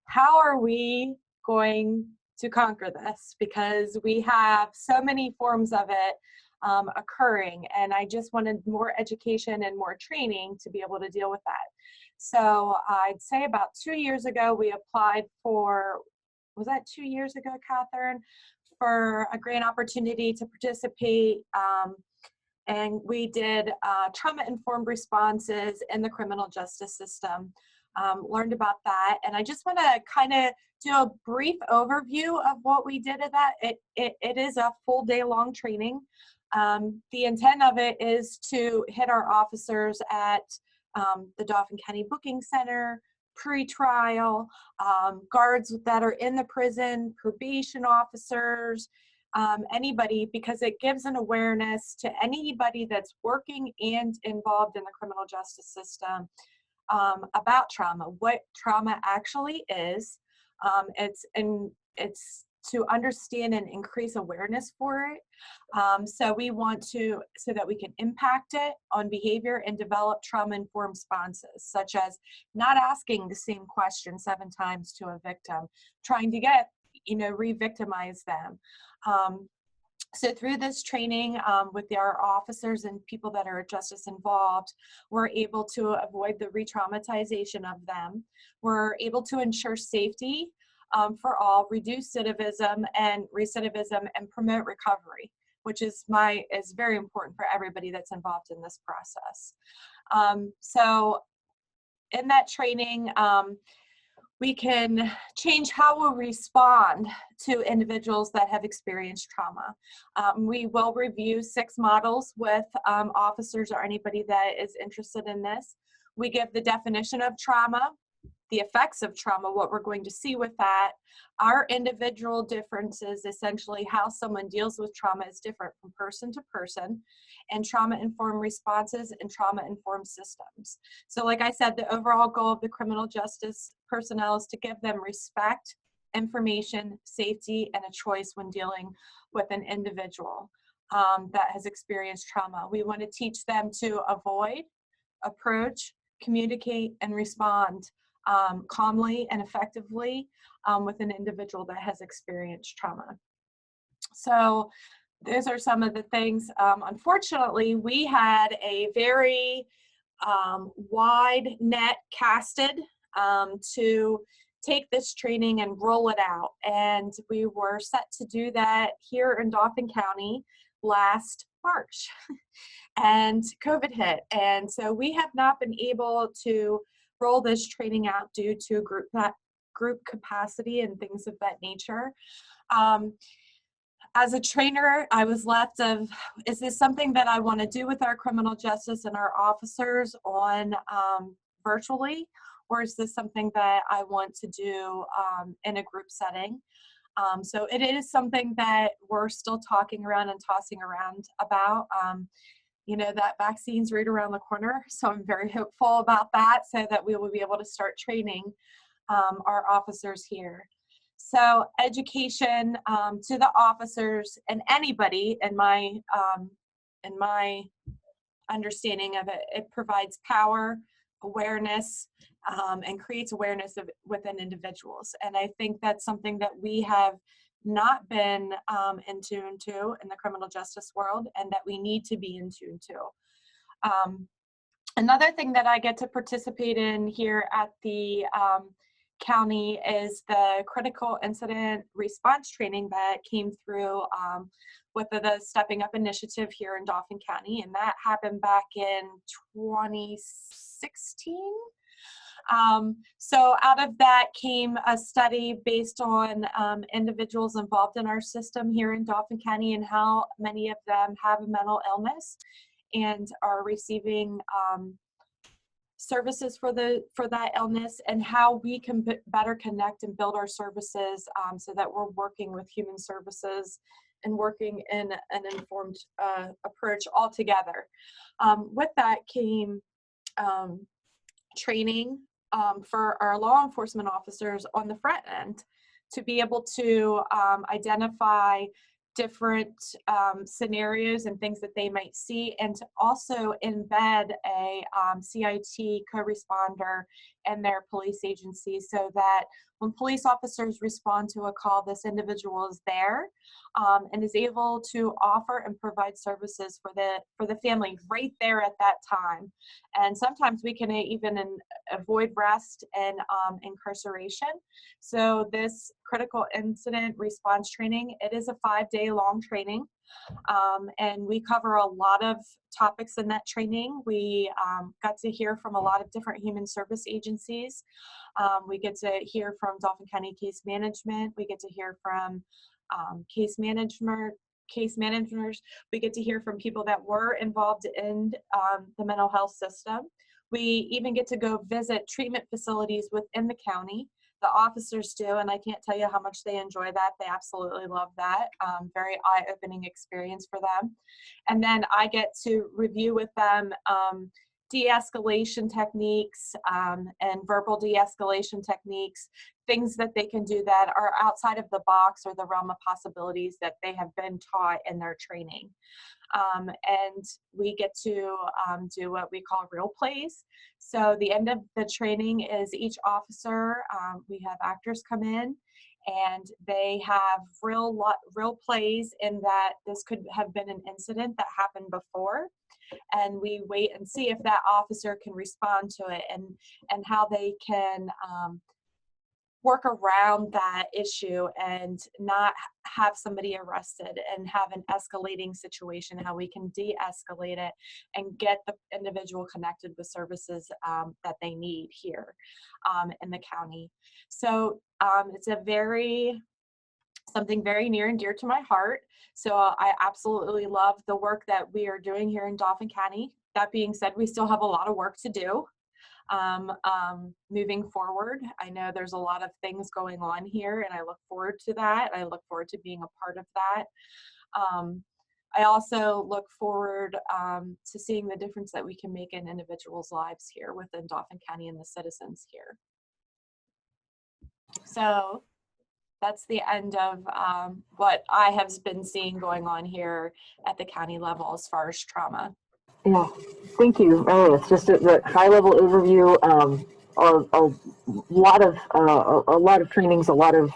how are we going to conquer this? Because we have so many forms of it occurring, and I just wanted more education and more training to be able to deal with that. So I'd say about 2 years ago, we applied for, was that 2 years ago, Catherine, for a grant opportunity to participate. And we did trauma-informed responses in the criminal justice system. Learned about that, and I just want to kind of do a brief overview of what we did at that. It is a full day long training. The intent of it is to hit our officers at the Dauphin County Booking Center, pre-trial, guards that are in the prison, probation officers, anybody, because it gives an awareness to anybody that's working and involved in the criminal justice system about trauma, what trauma actually is. It's to understand and increase awareness for it. So we want to, so that we can impact it on behavior and develop trauma-informed responses, such as not asking the same question 7 times to a victim, trying to get, re-victimize them. So through this training with our officers and people that are justice involved, we're able to avoid the re-traumatization of them. We're able to ensure safety for all, reduce recidivism and promote recovery, which is very important for everybody that's involved in this process. So in that training, we can change how we respond to individuals that have experienced trauma. We will review 6 models with officers or anybody that is interested in this. We give the definition of trauma, the effects of trauma, what we're going to see with that, our individual differences, essentially how someone deals with trauma is different from person to person, and trauma-informed responses and trauma-informed systems. So like I said, the overall goal of the criminal justice personnel is to give them respect, information, safety, and a choice when dealing with an individual that has experienced trauma. We want to teach them to avoid, approach, communicate, and respond calmly and effectively with an individual that has experienced trauma. So those are some of the things. Unfortunately, we had a very wide net casted to take this training and roll it out. And we were set to do that here in Dauphin County last March. And COVID hit. And so we have not been able to roll this training out due to group capacity and things of that nature. As a trainer, I was left of, is this something that I want to do with our criminal justice and our officers on virtually, or is this something that I want to do in a group setting? So it is something that we're still talking around and tossing around about. You know, that vaccine's right around the corner, so I'm very hopeful about that, so that we will be able to start training our officers here. So education to the officers and anybody, in my understanding of it, it provides power, awareness, and creates awareness within individuals. And I think that's something that we have not been in tune to in the criminal justice world, and that we need to be in tune to. Another thing that I get to participate in here at the county is the critical incident response training that came through with the Stepping Up initiative here in Dauphin County, and that happened back in 2016. So out of that came a study based on individuals involved in our system here in Dauphin County and how many of them have a mental illness and are receiving services for that illness, and how we can better connect and build our services so that we're working with human services and working in an informed approach all together. With that came training for our law enforcement officers on the front end to be able to identify different scenarios and things that they might see, and to also embed a CIT co-responder in their police agency, so that when police officers respond to a call, this individual is there and is able to offer and provide services for the family right there at that time. And sometimes we can even avoid arrest and incarceration. So this critical incident response training, it is a 5-day long training. And we cover a lot of topics in that training. We got to hear from a lot of different human service agencies. We get to hear from Dauphin County Case Management. We get to hear from case managers. We get to hear from people that were involved in the mental health system. We even get to go visit treatment facilities within the county. The officers do, and I can't tell you how much they enjoy that. They absolutely love that. Very eye-opening experience for them. And then I get to review with them de-escalation techniques and verbal de-escalation techniques, things that they can do that are outside of the box or the realm of possibilities that they have been taught in their training. And we get to do what we call real plays. So the end of the training is each officer, we have actors come in and they have real plays in that this could have been an incident that happened before. And we wait and see if that officer can respond to it and how they can work around that issue and not have somebody arrested and have an escalating situation, how we can de-escalate it and get the individual connected with services that they need here in the county. So it's something very near and dear to my heart. So I absolutely love the work that we are doing here in Dauphin County. That being said, we still have a lot of work to do. moving forward. I know there's a lot of things going on here, and I look forward to that. I look forward to being a part of that. I also look forward to seeing the difference that we can make in individuals' lives here within Dauphin County and the citizens here. So that's the end of what I have been seeing going on here at the county level as far as trauma. Yeah, thank you. Oh, it's just a high-level overview. A lot of trainings, a lot of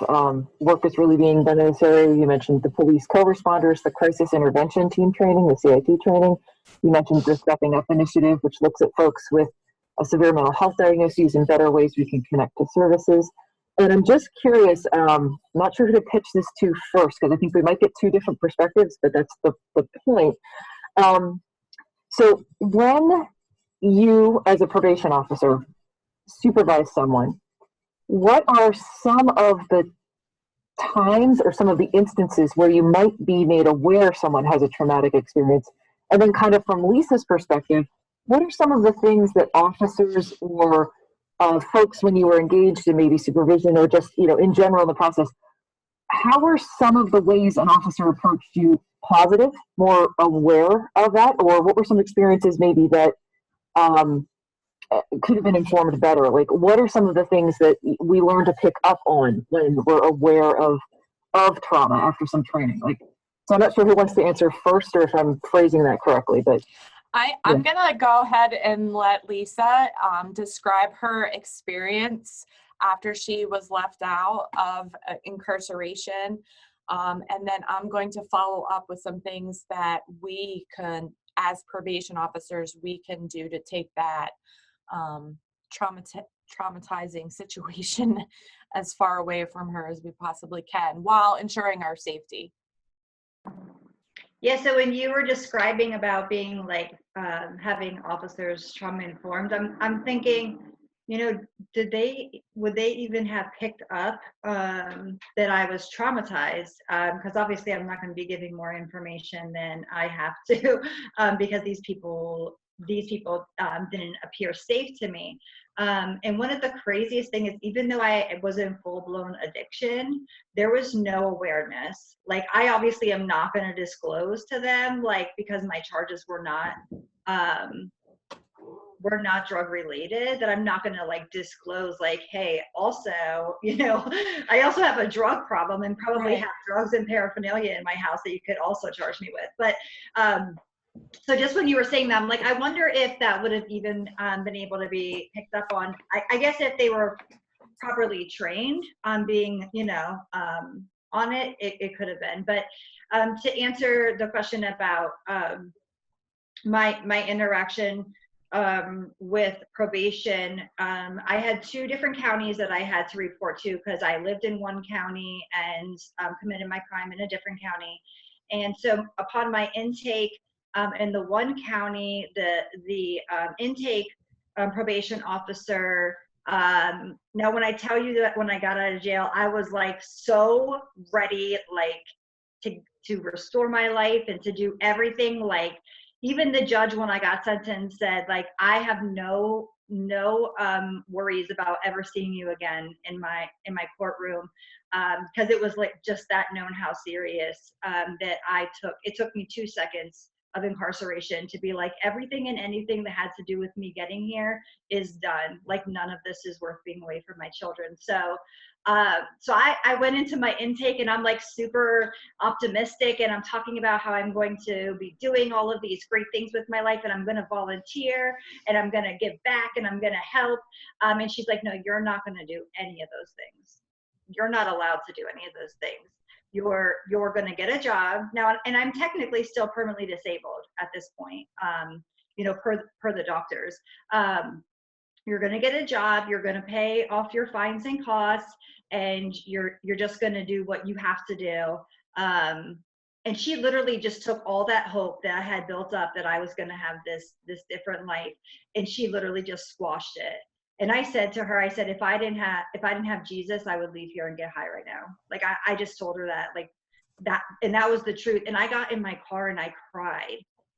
work is really being done in this area. You mentioned the police co-responders, the crisis intervention team training, the CIT training. You mentioned the Stepping Up initiative, which looks at folks with a severe mental health diagnosis and better ways we can connect to services. And I'm just curious, not sure who to pitch this to first, because I think we might get two different perspectives, but that's the point. So when you, as a probation officer, supervise someone, what are some of the times or some of the instances where you might be made aware someone has a traumatic experience? And then kind of from Lisa's perspective, what are some of the things that officers or folks, when you were engaged in maybe supervision or just, in general in the process, how were some of the ways an officer approached you positive, more aware of that? Or what were some experiences maybe that could have been informed better? Like, what are some of the things that we learn to pick up on when we're aware of trauma after some training? Like, so I'm not sure who wants to answer first or if I'm phrasing that correctly, but. I'm gonna go ahead and let Lisa describe her experience after she was left out of incarceration. And then I'm going to follow up with some things that we can, as probation officers, we can do to take that traumatizing situation as far away from her as we possibly can while ensuring our safety. Yeah, so when you were describing about being like having officers trauma informed, I'm thinking, would they even have picked up that I was traumatized? Because obviously I'm not going to be giving more information than I have to, because these people didn't appear safe to me. And one of the craziest things is, even though I was in full-blown addiction, there was no awareness. Like, I obviously am not going to disclose to them, like, because my charges were not drug related, that I'm not going to like disclose, like, hey, also, I also have a drug problem and probably have drugs and paraphernalia in my house that you could also charge me with. But so just when you were saying that, I'm like, I wonder if that would have even been able to be picked up on. I guess if they were properly trained on being, on it, it could have been. But to answer the question about my interaction with probation, I had two different counties that I had to report to, because I lived in one county and committed my crime in a different county. And so upon my intake, in the one county, the intake probation officer, now when I tell you that when I got out of jail, I was like so ready, like to restore my life and to do everything. Like, even the judge, when I got sentenced, said, like, I have no worries about ever seeing you again in my courtroom, because it was like just that known how serious that it took me 2 seconds of incarceration to be like, everything and anything that had to do with me getting here is done. Like, none of this is worth being away from my children. So I went into my intake and I'm like super optimistic, and I'm talking about how I'm going to be doing all of these great things with my life, and I'm going to volunteer and I'm going to give back and I'm going to help. And she's like, no, you're not going to do any of those things. You're not allowed to do any of those things. You're going to get a job now, and I'm technically still permanently disabled at this point, per the doctors. You're going to get a job, you're going to pay off your fines and costs, and you're just going to do what you have to do. And she literally just took all that hope that I had built up, that I was going to have this different life, and she literally just squashed it. And I said to her, I said, if I didn't have Jesus, I would leave here and get high right now. Like, I just told her that, like, that, and that was the truth. And I got in my car and I cried.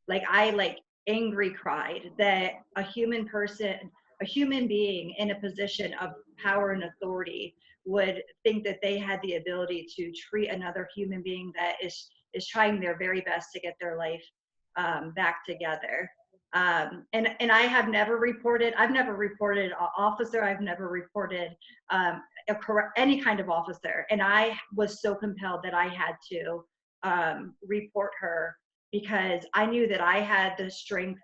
Like, I angry cried that a human person a human being in a position of power and authority would think that they had the ability to treat another human being that is trying their very best to get their life back together. And I have never reported, I've never reported an officer, I've never reported any kind of officer. And I was so compelled that I had to report her, because I knew that I had the strength,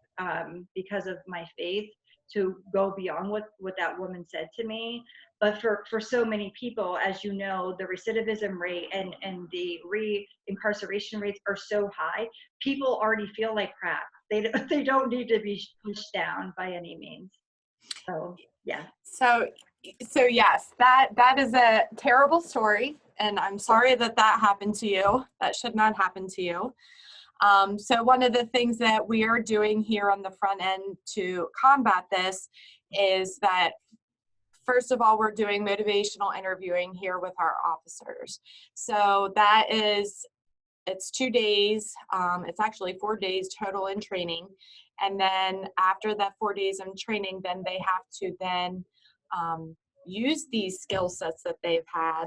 because of my faith, to go beyond what that woman said to me. But for so many people, as you know, the recidivism rate and the re-incarceration rates are so high, people already feel like crap. They don't need to be pushed down by any means. So yeah. So yes, that is a terrible story, and I'm sorry that happened to you. That should not happen to you. So one of the things that we are doing here on the front end to combat this is that, first of all, we're doing motivational interviewing here with our officers. So it's 2 days. It's actually 4 days total in training. And then after that 4 days in training, then they have to then use these skill sets that they've had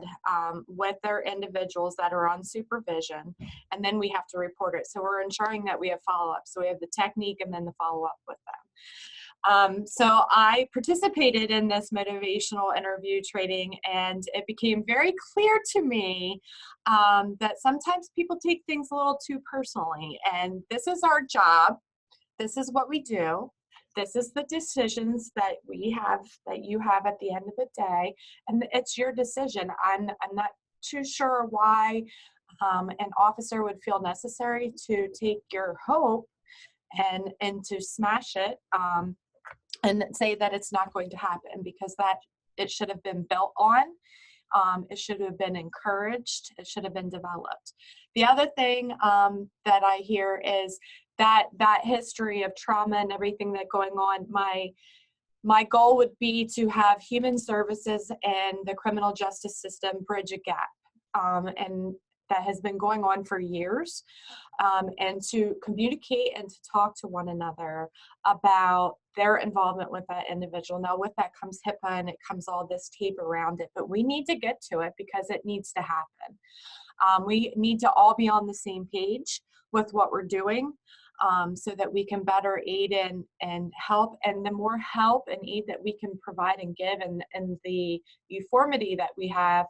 with their individuals that are on supervision. And then we have to report it. So we're ensuring that we have follow-up. So we have the technique and then the follow-up with them. So I participated in this motivational interview training, and it became very clear to me that sometimes people take things a little too personally. And this is our job. This is what we do. This is the decisions that we have, that you have at the end of the day, and it's your decision. I'm not too sure why an officer would feel necessary to take your hope and to smash it and say that it's not going to happen, because that it should have been built on. It should have been encouraged. It should have been developed. The other thing that I hear is that history of trauma and everything that going on. My goal would be to have human services and the criminal justice system bridge a gap, and that has been going on for years, and to communicate and to talk to one another about their involvement with that individual. Now, with that comes HIPAA and it comes all this tape around it, but we need to get to it because it needs to happen. We need to all be on the same page with what we're doing, so that we can better aid and help. And the more help and aid that we can provide and give, and the uniformity that we have,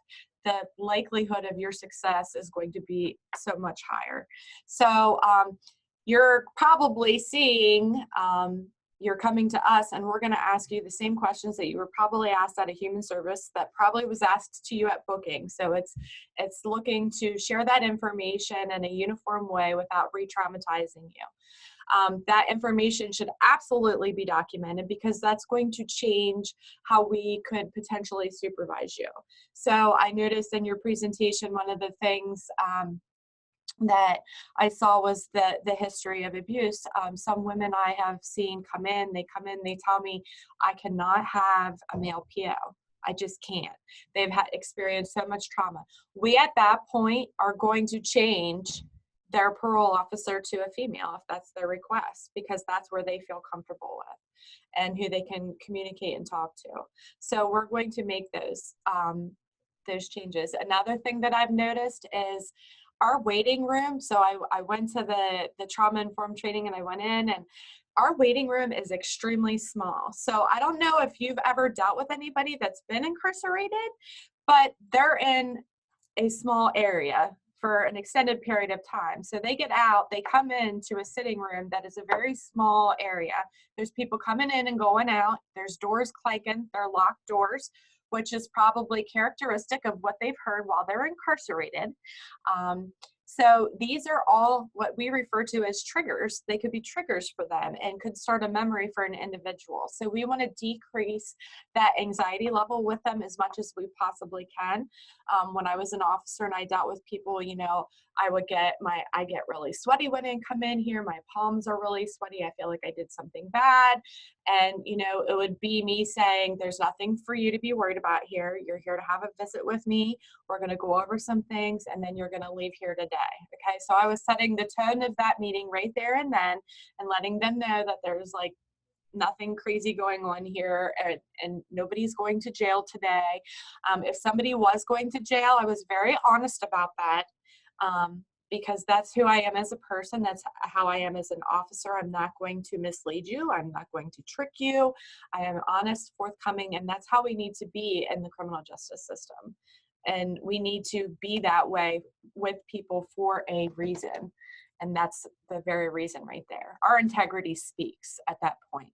the likelihood of your success is going to be so much higher. So you're probably seeing, you're coming to us and we're going to ask you the same questions that you were probably asked at a human service that probably was asked to you at booking. So it's looking to share that information in a uniform way without re-traumatizing you. That information should absolutely be documented, because that's going to change how we could potentially supervise you. So I noticed in your presentation, one of the things that I saw was the history of abuse. Some women I have seen come in, they tell me, I cannot have a male PO. I just can't. They've experienced so much trauma. We at that point are going to change their parole officer to a female if that's their request, because that's where they feel comfortable with and who they can communicate and talk to. So we're going to make those changes. Another thing that I've noticed is our waiting room. So I went to the trauma-informed training and I went in, and our waiting room is extremely small. So I don't know if you've ever dealt with anybody that's been incarcerated, but they're in a small area for an extended period of time. So they get out, they come into a sitting room that is a very small area. There's people coming in and going out. There's doors clanking, they're locked doors, which is probably characteristic of what they've heard while they're incarcerated. So these are all what we refer to as triggers. They could be triggers for them and could start a memory for an individual. So we want to decrease that anxiety level with them as much as we possibly can. When I was an officer and I dealt with people, you know, I get really sweaty when I come in here. My palms are really sweaty. I feel like I did something bad. And, you know, it would be me saying, there's nothing for you to be worried about here. You're here to have a visit with me. We're going to go over some things and then you're going to leave here today. Okay. So I was setting the tone of that meeting right there and then, and letting them know that there's like nothing crazy going on here, and nobody's going to jail today. If somebody was going to jail, I was very honest about that, because that's who I am as a person. That's how I am as an officer. I'm not going to mislead you. I'm not going to trick you. I am honest, forthcoming, and that's how we need to be in the criminal justice system. And we need to be that way with people for a reason. And that's the very reason right there. Our integrity speaks at that point.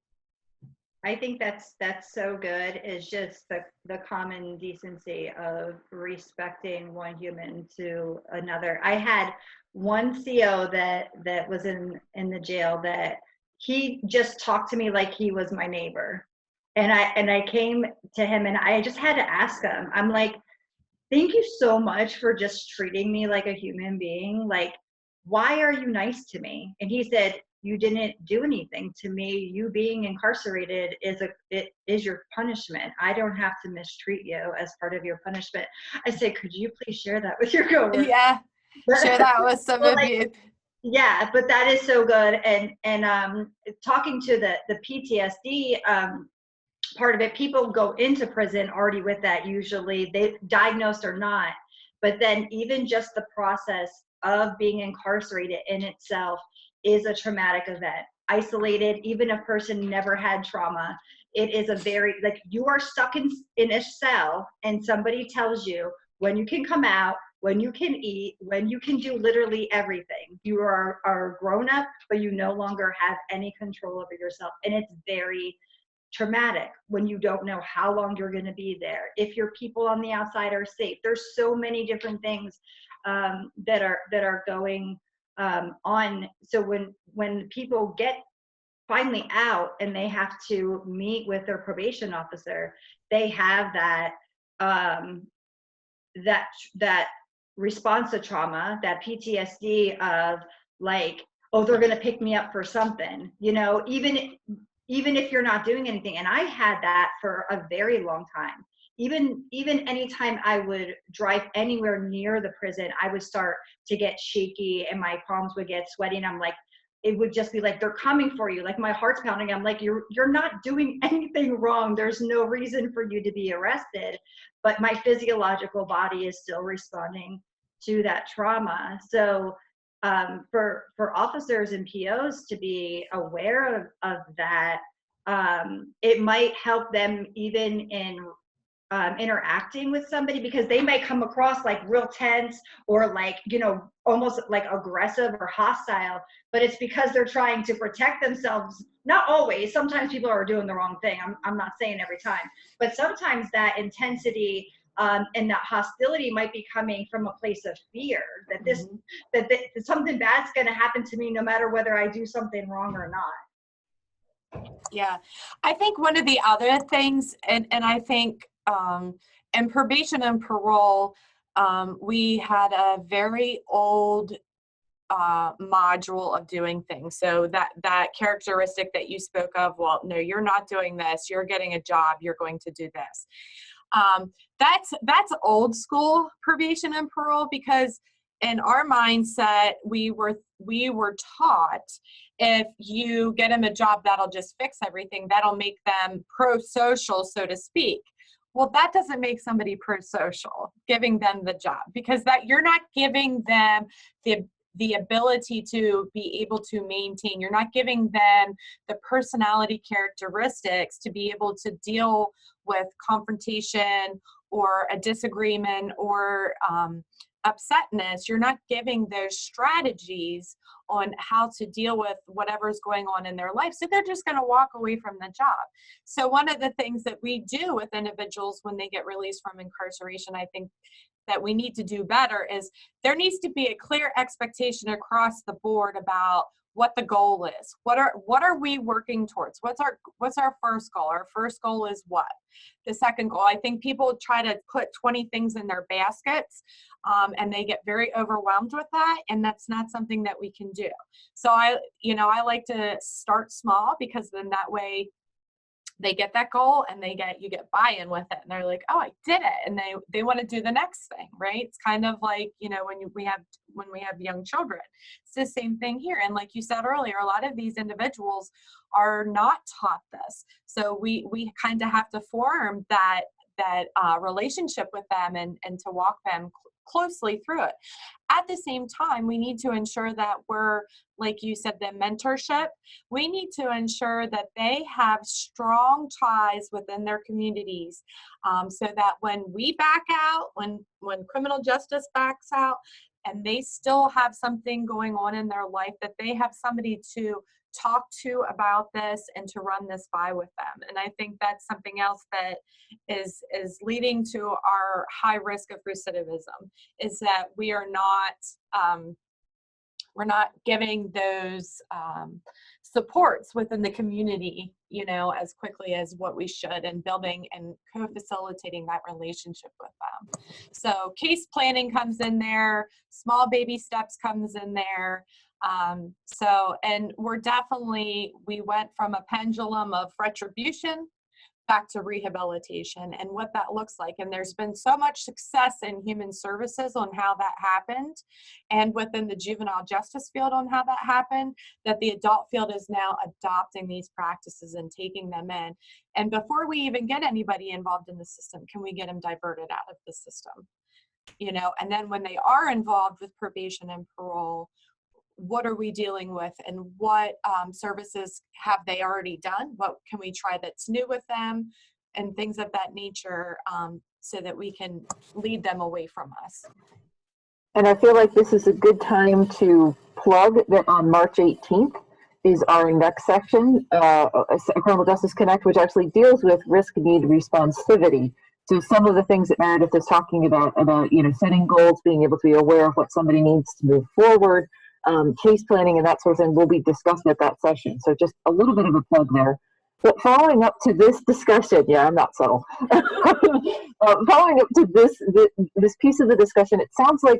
I think that's so good. Is just the common decency of respecting one human to another. I had one CO that was in the jail that he just talked to me like he was my neighbor. And I came to him and I just had to ask him, I'm like, thank you so much for just treating me like a human being. Like, why are you nice to me? And he said, you didn't do anything to me. You being incarcerated is your punishment. I don't have to mistreat you as part of your punishment. I said, could you please share that with your coworkers? Yeah, share that with some of you. Yeah, but that is so good. And talking to the PTSD part of it, people go into prison already with that, usually they diagnosed or not, but then even just the process of being incarcerated in itself is a traumatic event. Isolated, even a person never had trauma, it is a very, like, you are stuck in a cell and somebody tells you when you can come out, when you can eat, when you can do literally everything. You are grown up, but you no longer have any control over yourself. And it's very traumatic when you don't know how long you're going to be there, if your people on the outside are safe. There's so many different things that are going on. So when people get finally out and they have to meet with their probation officer, they have that that response to trauma, that PTSD of like, oh, they're going to pick me up for something, you know, even if you're not doing anything. And I had that for a very long time. Even anytime I would drive anywhere near the prison, I would start to get shaky and my palms would get sweaty. And I'm like, it would just be like, they're coming for you. Like my heart's pounding. I'm like, you're not doing anything wrong. There's no reason for you to be arrested. But my physiological body is still responding to that trauma. So for officers and POs to be aware of that, it might help them even in interacting with somebody, because they might come across like real tense or like, you know, almost like aggressive or hostile, but it's because they're trying to protect themselves. Not always. Sometimes people are doing the wrong thing. I'm not saying every time, but sometimes that intensity and that hostility might be coming from a place of fear that that something bad's going to happen to me no matter whether I do something wrong or not. Yeah, I think one of the other things, and I think in probation and parole, we had a very old module of doing things. So that characteristic that you spoke of, well, no, you're not doing this, you're getting a job, you're going to do this. That's old school probation and parole, because in our mindset, we were taught if you get them a job, that'll just fix everything. That'll make them pro-social, so to speak. Well, that doesn't make somebody pro-social, giving them the job, because that you're not giving them the ability to be able to maintain. You're not giving them the personality characteristics to be able to deal with confrontation or a disagreement or upsetness. You're not giving those strategies on how to deal with whatever's going on in their life. So they're just going to walk away from the job. So one of the things that we do with individuals when they get released from incarceration, I think that we need to do better, is there needs to be a clear expectation across the board about what the goal is. What are we working towards? What's our first goal? Our first goal is what? The second goal, I think people try to put 20 things in their baskets, and they get very overwhelmed with that, and that's not something that we can do. So I like to start small, because then that way they get that goal and you get buy-in with it, and they're like, oh, I did it, and they want to do the next thing, right? It's kind of like, you know, when we have young children, it's the same thing here. And like you said earlier, a lot of these individuals are not taught this, so we kind of have to form that relationship with them and to walk them closely through it. At the same time, we need to ensure that we're, like you said, the mentorship, we need to ensure that they have strong ties within their communities, so that when we back out, when criminal justice backs out, and they still have something going on in their life, that they have somebody to talk to about this and to run this by with them. And I think that's something else that is leading to our high risk of recidivism, is that we're not giving those supports within the community, you know, as quickly as what we should, and building and co-facilitating that relationship with them. So case planning comes in there, small baby steps comes in there. And we went from a pendulum of retribution back to rehabilitation and what that looks like. And there's been so much success in human services on how that happened, and within the juvenile justice field on how that happened, that the adult field is now adopting these practices and taking them in. And before we even get anybody involved in the system, can we get them diverted out of the system? You know, and then when they are involved with probation and parole, what are we dealing with, and what services have they already done? What can we try that's new with them, and things of that nature, so that we can lead them away from us. And I feel like this is a good time to plug that on March 18th is our next section, Criminal Justice Connect, which actually deals with risk need responsivity. So some of the things that Meredith is talking about, you know, setting goals, being able to be aware of what somebody needs to move forward, case planning and that sort of thing will be discussed at that session. So just a little bit of a plug there. But following up to this discussion, yeah, I'm not subtle. Following up to this piece of the discussion, it sounds like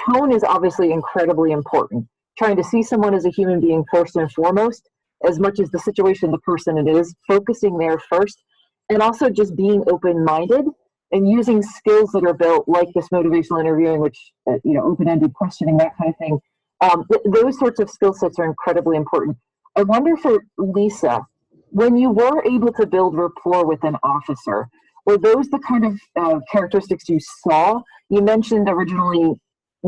tone is obviously incredibly important. Trying to see someone as a human being first and foremost, as much as the situation, the person it is, focusing there first, and also just being open-minded and using skills that are built like this motivational interviewing, which, you know, open-ended questioning, that kind of thing. Those sorts of skill sets are incredibly important. I wonder for Lisa, when you were able to build rapport with an officer, were those the kind of characteristics you saw? You mentioned originally,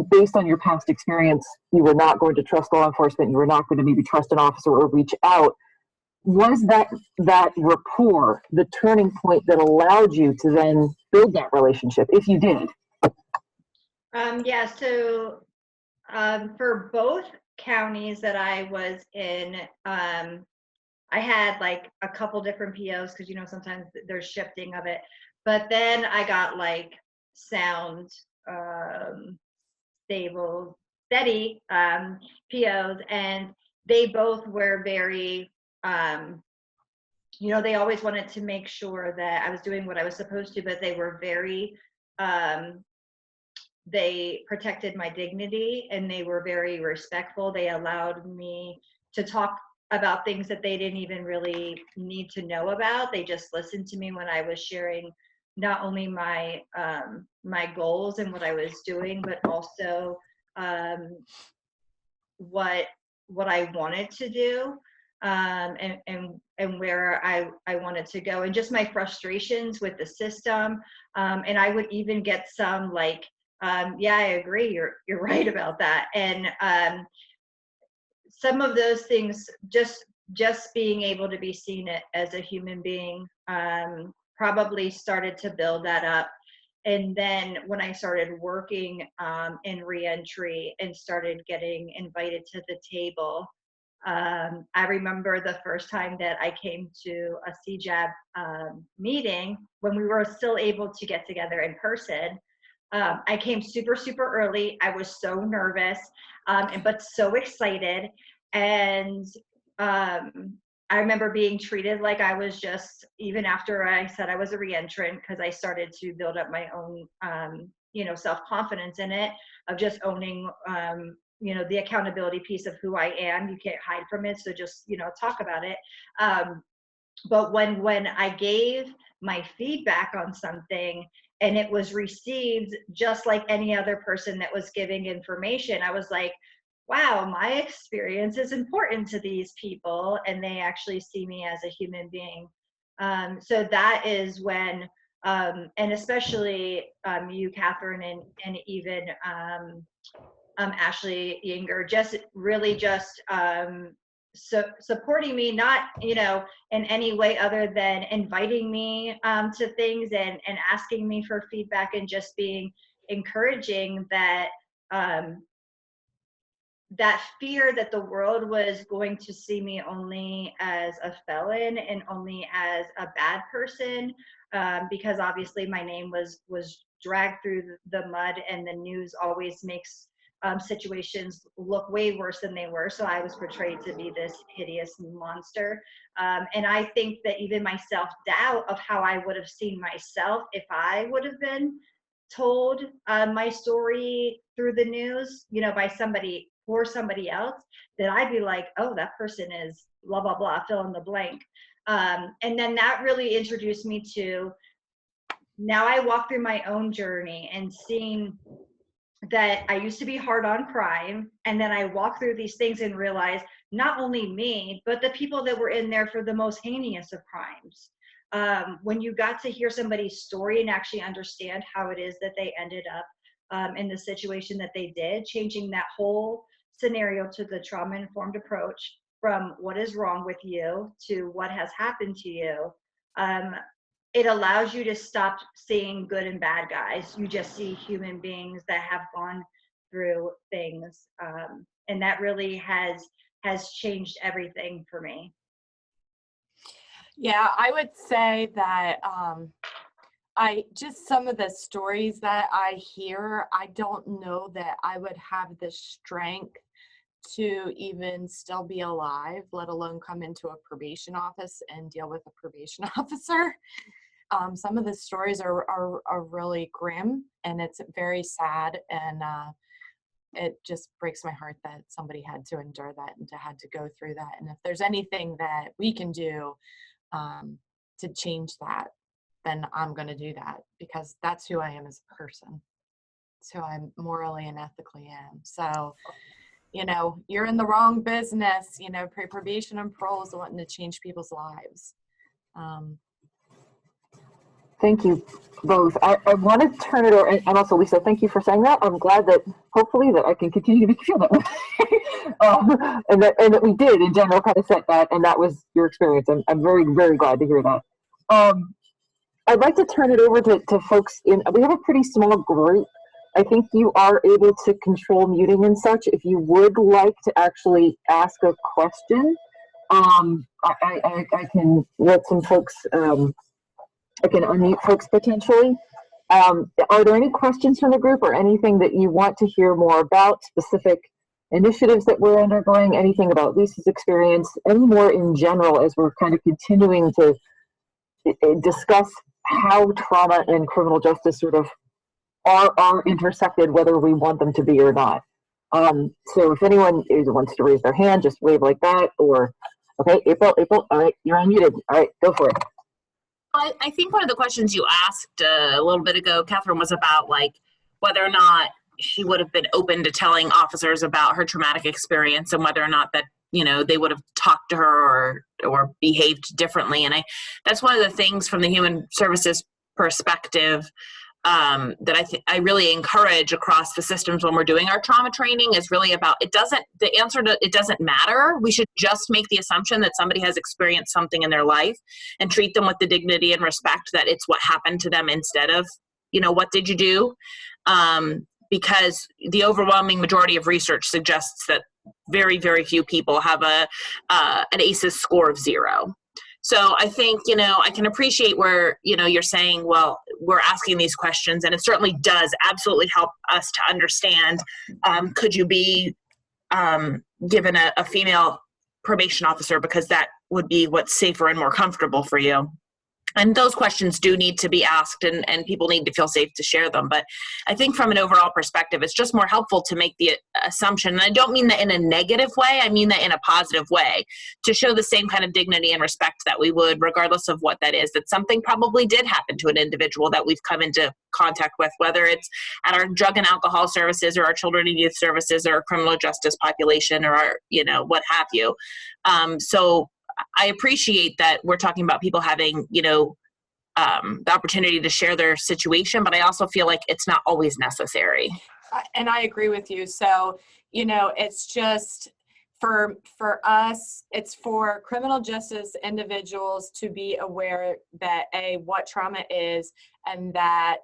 based on your past experience, you were not going to trust law enforcement, you were not going to maybe trust an officer or reach out. Was that rapport the turning point that allowed you to then build that relationship, if you did? Yeah, so for both counties that I was in, I had like a couple different POs, because, you know, sometimes there's shifting of it. But then I got like sound, stable, steady POs, and they both were very, you know, they always wanted to make sure that I was doing what I was supposed to, but they were very, they protected my dignity, and they were very respectful. They allowed me to talk about things that they didn't even really need to know about. They just listened to me when I was sharing not only my my goals and what I was doing, but also what I wanted to do, and where I wanted to go, and just my frustrations with the system. And I would even get some like, yeah, I agree, you're right about that. And some of those things, just being able to be seen as a human being, probably started to build that up. And then when I started working in reentry and started getting invited to the table, I remember the first time that I came to a CJAB meeting, when we were still able to get together in person. I came super early. I was so nervous, but so excited. And I remember being treated like I was just, even after I said I was a reentrant, because I started to build up my own, you know, self-confidence in it, of just owning, you know, the accountability piece of who I am. You can't hide from it, so just, you know, talk about it. But when I gave my feedback on something and it was received just like any other person that was giving information, I was like, wow, my experience is important to these people and they actually see me as a human being. So that is when, and especially you, Catherine, and even Ashley Yinger, just really just supporting me, not, you know, in any way other than inviting me to things and asking me for feedback and just being encouraging that that fear that the world was going to see me only as a felon and only as a bad person, because obviously my name was dragged through the mud, and the news always makes situations look way worse than they were. So I was portrayed to be this hideous monster. And I think that even my self-doubt of how I would have seen myself if I would have been told my story through the news, you know, by somebody or somebody else, that I'd be like, oh, that person is blah, blah, blah, fill in the blank. And then that really introduced me to, now I walk through my own journey and seeing that I used to be hard on crime. And then I walk through these things and realize not only me, but the people that were in there for the most heinous of crimes. When you got to hear somebody's story and actually understand how it is that they ended up in the situation that they did, changing that whole scenario to the trauma-informed approach from what is wrong with you to what has happened to you, it allows you to stop seeing good and bad guys. You just see human beings that have gone through things, and that really has changed everything for me. Yeah, I would say that I just, some of the stories that I hear, I don't know that I would have the strength to even still be alive, let alone come into a probation office and deal with a probation officer. Some of the stories are really grim, and it's very sad, and it just breaks my heart that somebody had to endure that and had to go through that. And if there's anything that we can do to change that, then I'm going to do that, because that's who I am as a person. It's who I morally and ethically am. So, you know, you're in the wrong business. You know, probation and parole is wanting to change people's lives. Thank you both. I want to turn it over, and also Lisa, thank you for saying that. I'm glad that hopefully that I can continue to make you feel that way. and that we did in general kind of set that, and that was your experience. I'm very, very glad to hear that. I'd like to turn it over to folks we have a pretty small group. I think you are able to control muting and such. If you would like to actually ask a question, I can let some folks, I can unmute folks potentially. Are there any questions from the group or anything that you want to hear more about, specific initiatives that we're undergoing, anything about Lisa's experience, any more in general as we're kind of continuing to discuss how trauma and criminal justice sort of are intersected, whether we want them to be or not. So if anyone wants to raise their hand, just wave like that, or, okay, April, all right, you're unmuted. All right, go for it. I think one of the questions you asked a little bit ago, Catherine, was about like whether or not she would have been open to telling officers about her traumatic experience and whether or not that, you know, they would have talked to her or behaved differently. And that's one of the things from the human services perspective that I really encourage across the systems when we're doing our trauma training is really about, it doesn't matter. We should just make the assumption that somebody has experienced something in their life and treat them with the dignity and respect that it's what happened to them instead of, you know, what did you do? Because the overwhelming majority of research suggests that very, very few people have an ACEs score of 0. So I think, you know, I can appreciate where, you know, you're saying, well, we're asking these questions, and it certainly does absolutely help us to understand, could you be given a female probation officer, because that would be what's safer and more comfortable for you. And those questions do need to be asked, and people need to feel safe to share them. But I think from an overall perspective, it's just more helpful to make the assumption, and I don't mean that in a negative way, I mean that in a positive way, to show the same kind of dignity and respect that we would, regardless of what that is, that something probably did happen to an individual that we've come into contact with, whether it's at our drug and alcohol services or our children and youth services or our criminal justice population or our, what have you. So I appreciate that we're talking about people having, the opportunity to share their situation, but I also feel like it's not always necessary. And I agree with you. So, it's just for us, it's for criminal justice individuals to be aware that what trauma is, and that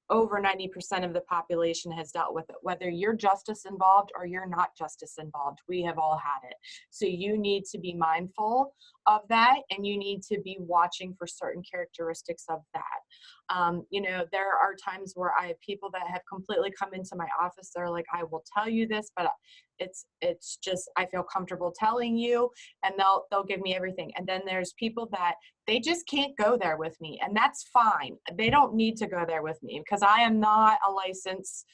over 90% of the population has dealt with it, whether you're justice involved or you're not justice involved. We have all had it. So you need to be mindful of that, and you need to be watching for certain characteristics of that. There are times where I have people that have completely come into my office. They're like, I will tell you this, but it's just, I feel comfortable telling you, and they'll give me everything. And then there's people that they just can't go there with me, and that's fine. They don't need to go there with me because I am not a licensed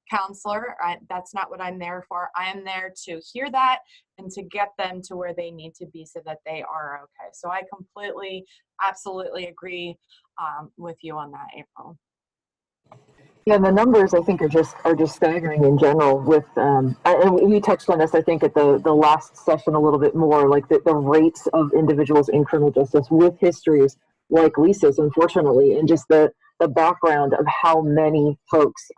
counselor. That's not what I'm there for. I am there to hear that and to get them to where they need to be so that they are okay. So I completely, absolutely agree with you on that, April. Yeah, and the numbers I think are just staggering in general. With and we touched on this I think at the last session a little bit more, like the rates of individuals in criminal justice with histories like Lisa's, unfortunately, and just the background of how many folks,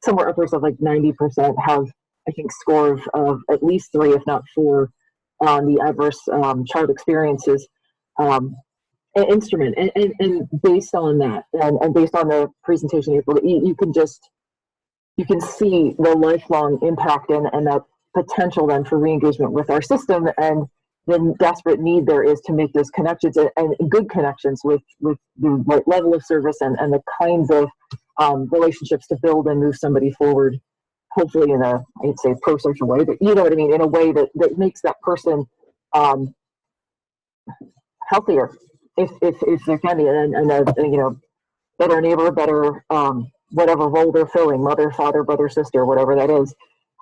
somewhere upwards of like 90% have, I think, score of at least 3, if not 4, on the adverse child experiences instrument. And based on that, and based on the presentation, April, you can see the lifelong impact and that potential then for re-engagement with our system, and the desperate need there is to make those connections and good connections with the right level of service and the kinds of relationships to build and move somebody forward, hopefully in a, I'd say, pro-social way, but you know what I mean, in a way that makes that person healthier, if there can be, and better neighbor, better whatever role they're filling, mother, father, brother, sister, whatever that is,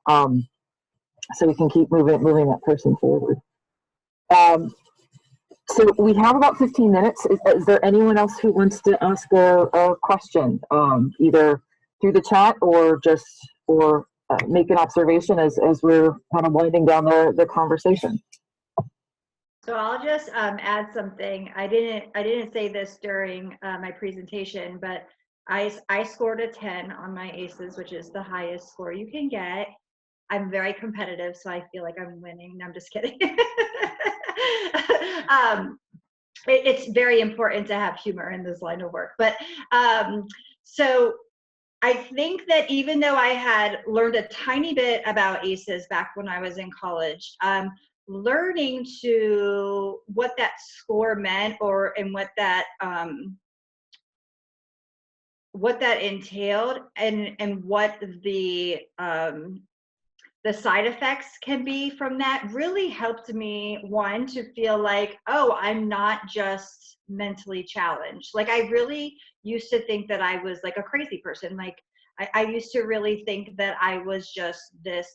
so we can keep moving that person forward. So we have about 15 minutes. Is there anyone else who wants to ask a question, either through the chat or make an observation as we're kind of winding down the conversation? So I'll just add something. I didn't say this during my presentation, but I scored a 10 on my ACEs, which is the highest score you can get. I'm very competitive, so I feel like I'm winning. No, I'm just kidding. It's very important to have humor in this line of work. But so I think that even though I had learned a tiny bit about ACEs back when I was in college, learning to what that score meant and what that entailed and what the side effects can be from that really helped me, one, to feel like, oh, I'm not just mentally challenged. Like, I really used to think that I was like a crazy person. Like, I used to really think that I was just this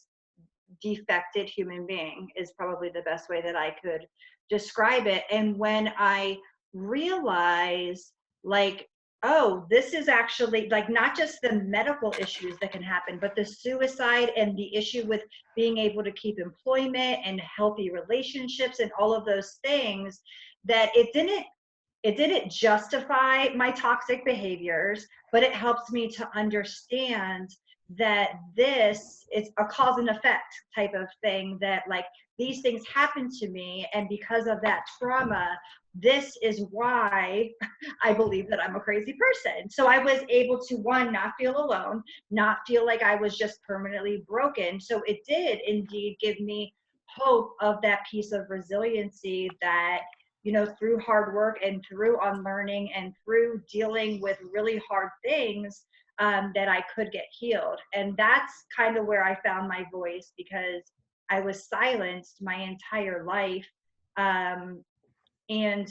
defected human being, is probably the best way that I could describe it. And when I realized, like, oh, this is actually like not just the medical issues that can happen, but the suicide and the issue with being able to keep employment and healthy relationships and all of those things, that it didn't justify my toxic behaviors, but it helps me to understand that this is a cause and effect type of thing, that like these things happen to me, and because of that trauma, this is why I believe that I'm a crazy person. So I was able to, one, not feel alone, not feel like I was just permanently broken. So it did indeed give me hope of that piece of resiliency that, through hard work and through unlearning and through dealing with really hard things, that I could get healed. And that's kind of where I found my voice, because I was silenced my entire life. And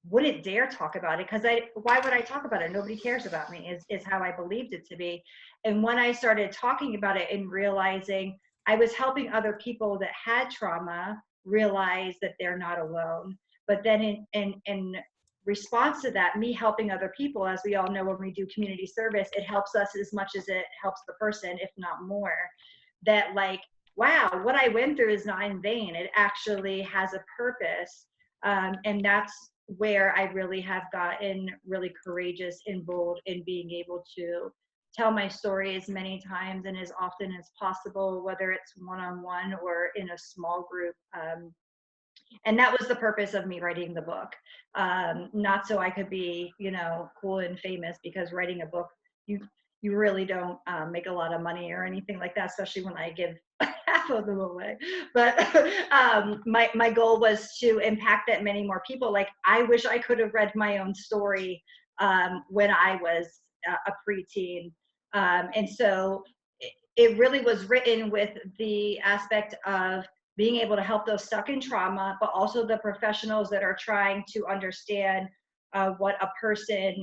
wouldn't dare talk about it, because why would I talk about it? Nobody cares about me, is how I believed it to be. And when I started talking about it and realizing I was helping other people that had trauma realize that they're not alone. But then in response to that, me helping other people, as we all know, when we do community service, it helps us as much as it helps the person, if not more. That like, wow, what I went through is not in vain. It actually has a purpose. And that's where I really have gotten really courageous and bold in being able to tell my story as many times and as often as possible, whether it's one-on-one or in a small group. And that was the purpose of me writing the book. Not so I could be, you know, cool and famous, because writing a book, you really don't make a lot of money or anything like that, especially when I give half of them away. But my goal was to impact that many more people. Like, I wish I could have read my own story when I was a preteen. And so it really was written with the aspect of being able to help those stuck in trauma, but also the professionals that are trying to understand what a person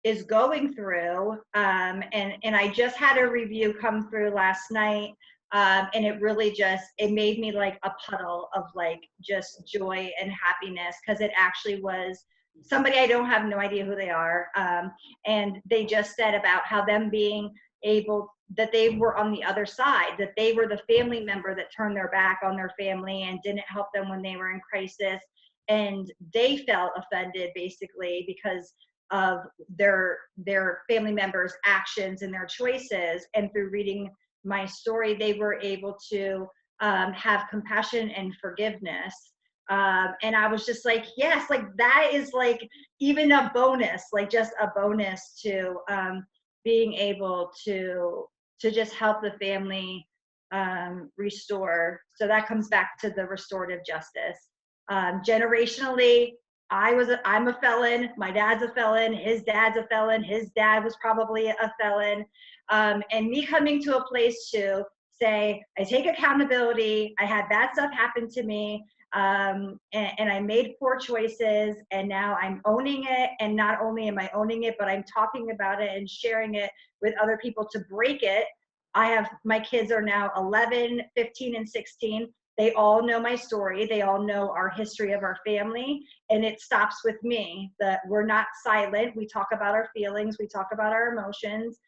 is going through. And I just had a review come through last night, and it really it made me like a puddle of like just joy and happiness, because it actually was somebody I don't have no idea who they are. And they just said about how them being able, that they were on the other side, that they were the family member that turned their back on their family and didn't help them when they were in crisis. And they felt offended basically because of their family members' actions and their choices. And through reading my story, they were able to have compassion and forgiveness. And I was just like, yes, like that is like even a bonus, like just a bonus to being able to just help the family restore. So that comes back to the restorative justice. Generationally, I'm a felon. My dad's a felon. His dad's a felon. His dad was probably a felon. And me coming to a place to say, I take accountability. I had bad stuff happen to me. And I made poor choices, and now I'm owning it. And not only am I owning it, but I'm talking about it and sharing it with other people to break it. My kids are now 11, 15, and 16. They all know my story. They all know our history of our family, and it stops with me. That we're not silent. We talk about our feelings. We talk about our emotions.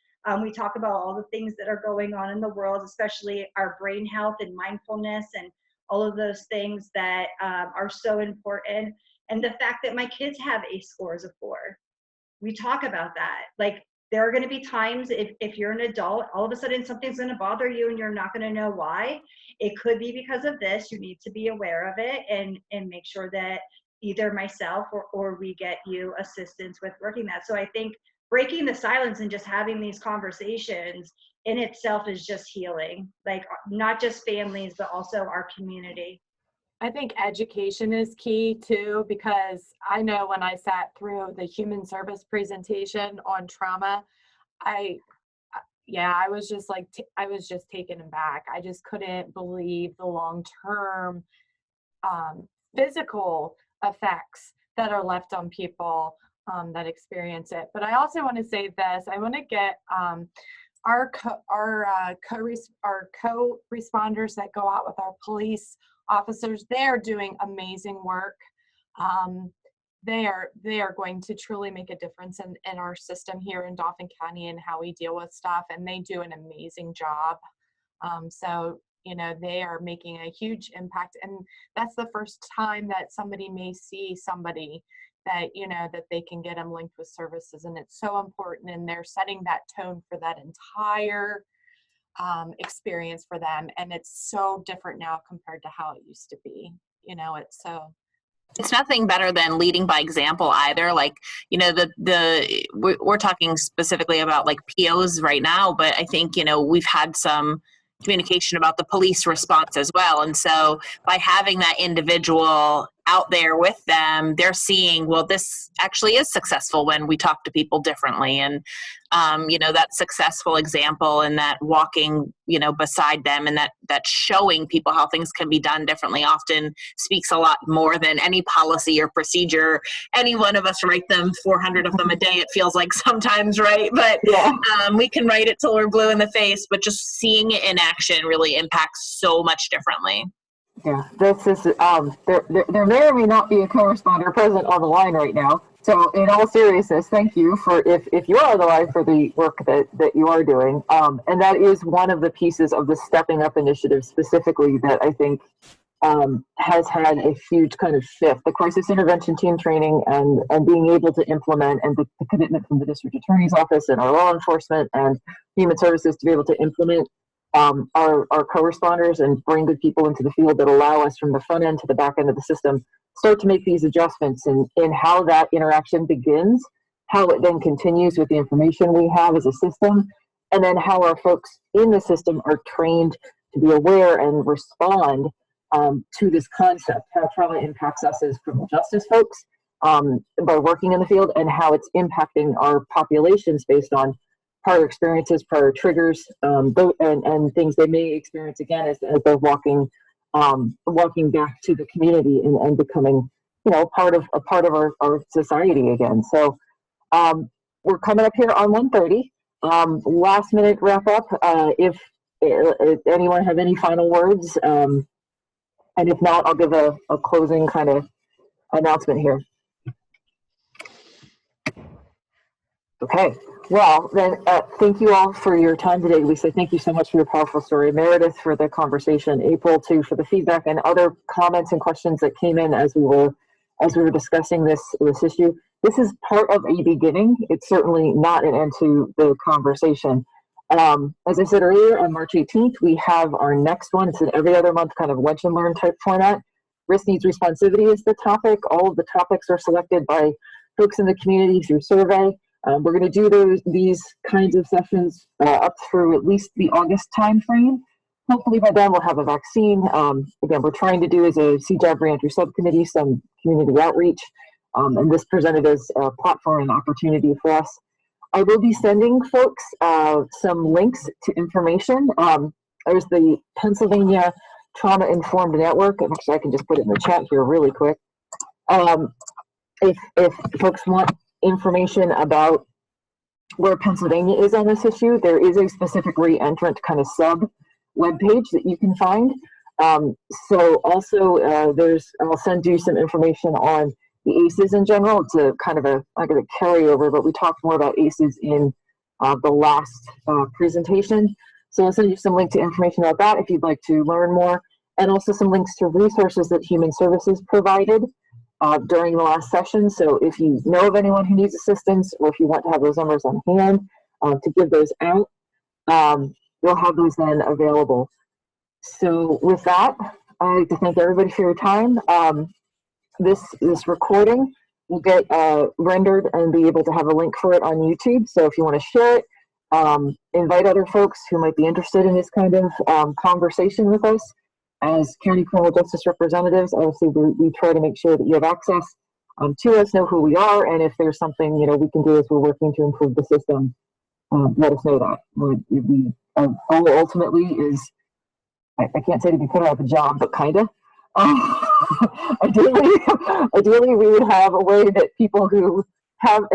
We talk about all the things that are going on in the world, especially our brain health and mindfulness and all of those things that are so important. And the fact that my kids have ACE scores of 4. We talk about that. Like, there are going to be times if you're an adult, all of a sudden something's going to bother you and you're not going to know why. It could be because of this. You need to be aware of it and make sure that either myself or we get you assistance with working that. So I think breaking the silence and just having these conversations in itself is just healing, like not just families, but also our community. I think education is key too, because I know when I sat through the human service presentation on trauma, I was just like, I was just taken aback. I just couldn't believe the long-term physical effects that are left on people that experience it. But I also want to say this, I want to get our co-responders that go out with our police officers. They're doing amazing work. They are going to truly make a difference in our system here in Dauphin County and how we deal with stuff, and they do an amazing job. So, you know, they are making a huge impact, and that's the first time that somebody may see somebody that, you know, that they can get them linked with services, and it's so important, and they're setting that tone for that entire experience for them. And it's so different now compared to how it used to be. You know, it's nothing better than leading by example either. Like, you know, we're talking specifically about like POs right now, but I think, you know, we've had some communication about the police response as well. And so by having that individual out there with them, they're seeing, well, this actually is successful when we talk to people differently. And, that successful example and that walking, beside them and that showing people how things can be done differently often speaks a lot more than any policy or procedure. Any one of us write them, 400 of them a day, it feels like sometimes, right? But Yeah. we can write it till we're blue in the face, but just seeing it in action really impacts so much differently. Yeah, this is, there may or may not be a co-responder present on the line right now. So in all seriousness, thank you for, if you are on the line, for the work that you are doing. And that is one of the pieces of the Stepping Up initiative specifically that I think has had a huge kind of shift. The crisis intervention team training and being able to implement, and the commitment from the district attorney's office and our law enforcement and human services to be able to implement our co-responders and bring good people into the field that allow us from the front end to the back end of the system start to make these adjustments in how that interaction begins, how it then continues with the information we have as a system, and then how our folks in the system are trained to be aware and respond to this concept, how trauma impacts us as criminal justice folks by working in the field, and how it's impacting our populations based on prior experiences, prior triggers, and things they may experience again as they're walking back to the community and becoming, a part of our society again. So we're coming up here on 1:30. Last minute wrap up. If anyone have any final words, and if not, I'll give a closing kind of announcement here. Okay, well then, thank you all for your time today. Lisa, thank you so much for your powerful story. Meredith, for the conversation. April, too, for the feedback and other comments and questions that came in as we were discussing this issue. This is part of a beginning. It's certainly not an end to the conversation. As I said earlier, on March 18th, we have our next one. It's an every other month kind of lunch and learn type format. Risk needs responsivity is the topic. All of the topics are selected by folks in the community through survey. We're going to do these kinds of sessions up through at least the August timeframe. Hopefully by then we'll have a vaccine. Again, we're trying to do as a CJAB reentry subcommittee some community outreach, and this presented as a platform and opportunity for us. I will be sending folks some links to information. There's the Pennsylvania Trauma Informed Network, and actually I can just put it in the chat here really quick. If folks want information about where Pennsylvania is on this issue, there is a specific re-entrant kind of sub webpage that you can find. So also I'll send you some information on the ACEs in general. It's a kind of a carryover, but we talked more about ACEs in the last presentation. So I'll send you some link to information about that if you'd like to learn more, and also some links to resources that Human Services provided during the last session. So if you know of anyone who needs assistance, or if you want to have those numbers on hand to give those out, you'll have those then available. So with that, I'd like to thank everybody for your time. This recording will get rendered and be able to have a link for it on YouTube. So if you want to share it, invite other folks who might be interested in this kind of conversation with us. As county criminal justice representatives, obviously we try to make sure that you have access to us, know who we are, and if there's something we can do as we're working to improve the system, let us know that. Our goal ultimately is, I can't say to be put out of a job, but kind of. Ideally, we would have a way that people who come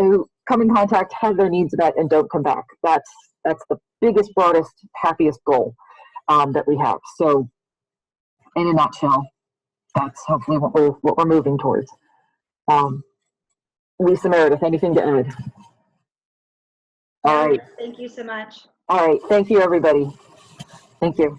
in contact have their needs met and don't come back. That's the biggest, broadest, happiest goal that we have. So, in a nutshell, that's hopefully what we're moving towards. Lisa, Meredith, anything to add? All right. Thank you so much. All right. Thank you, everybody. Thank you.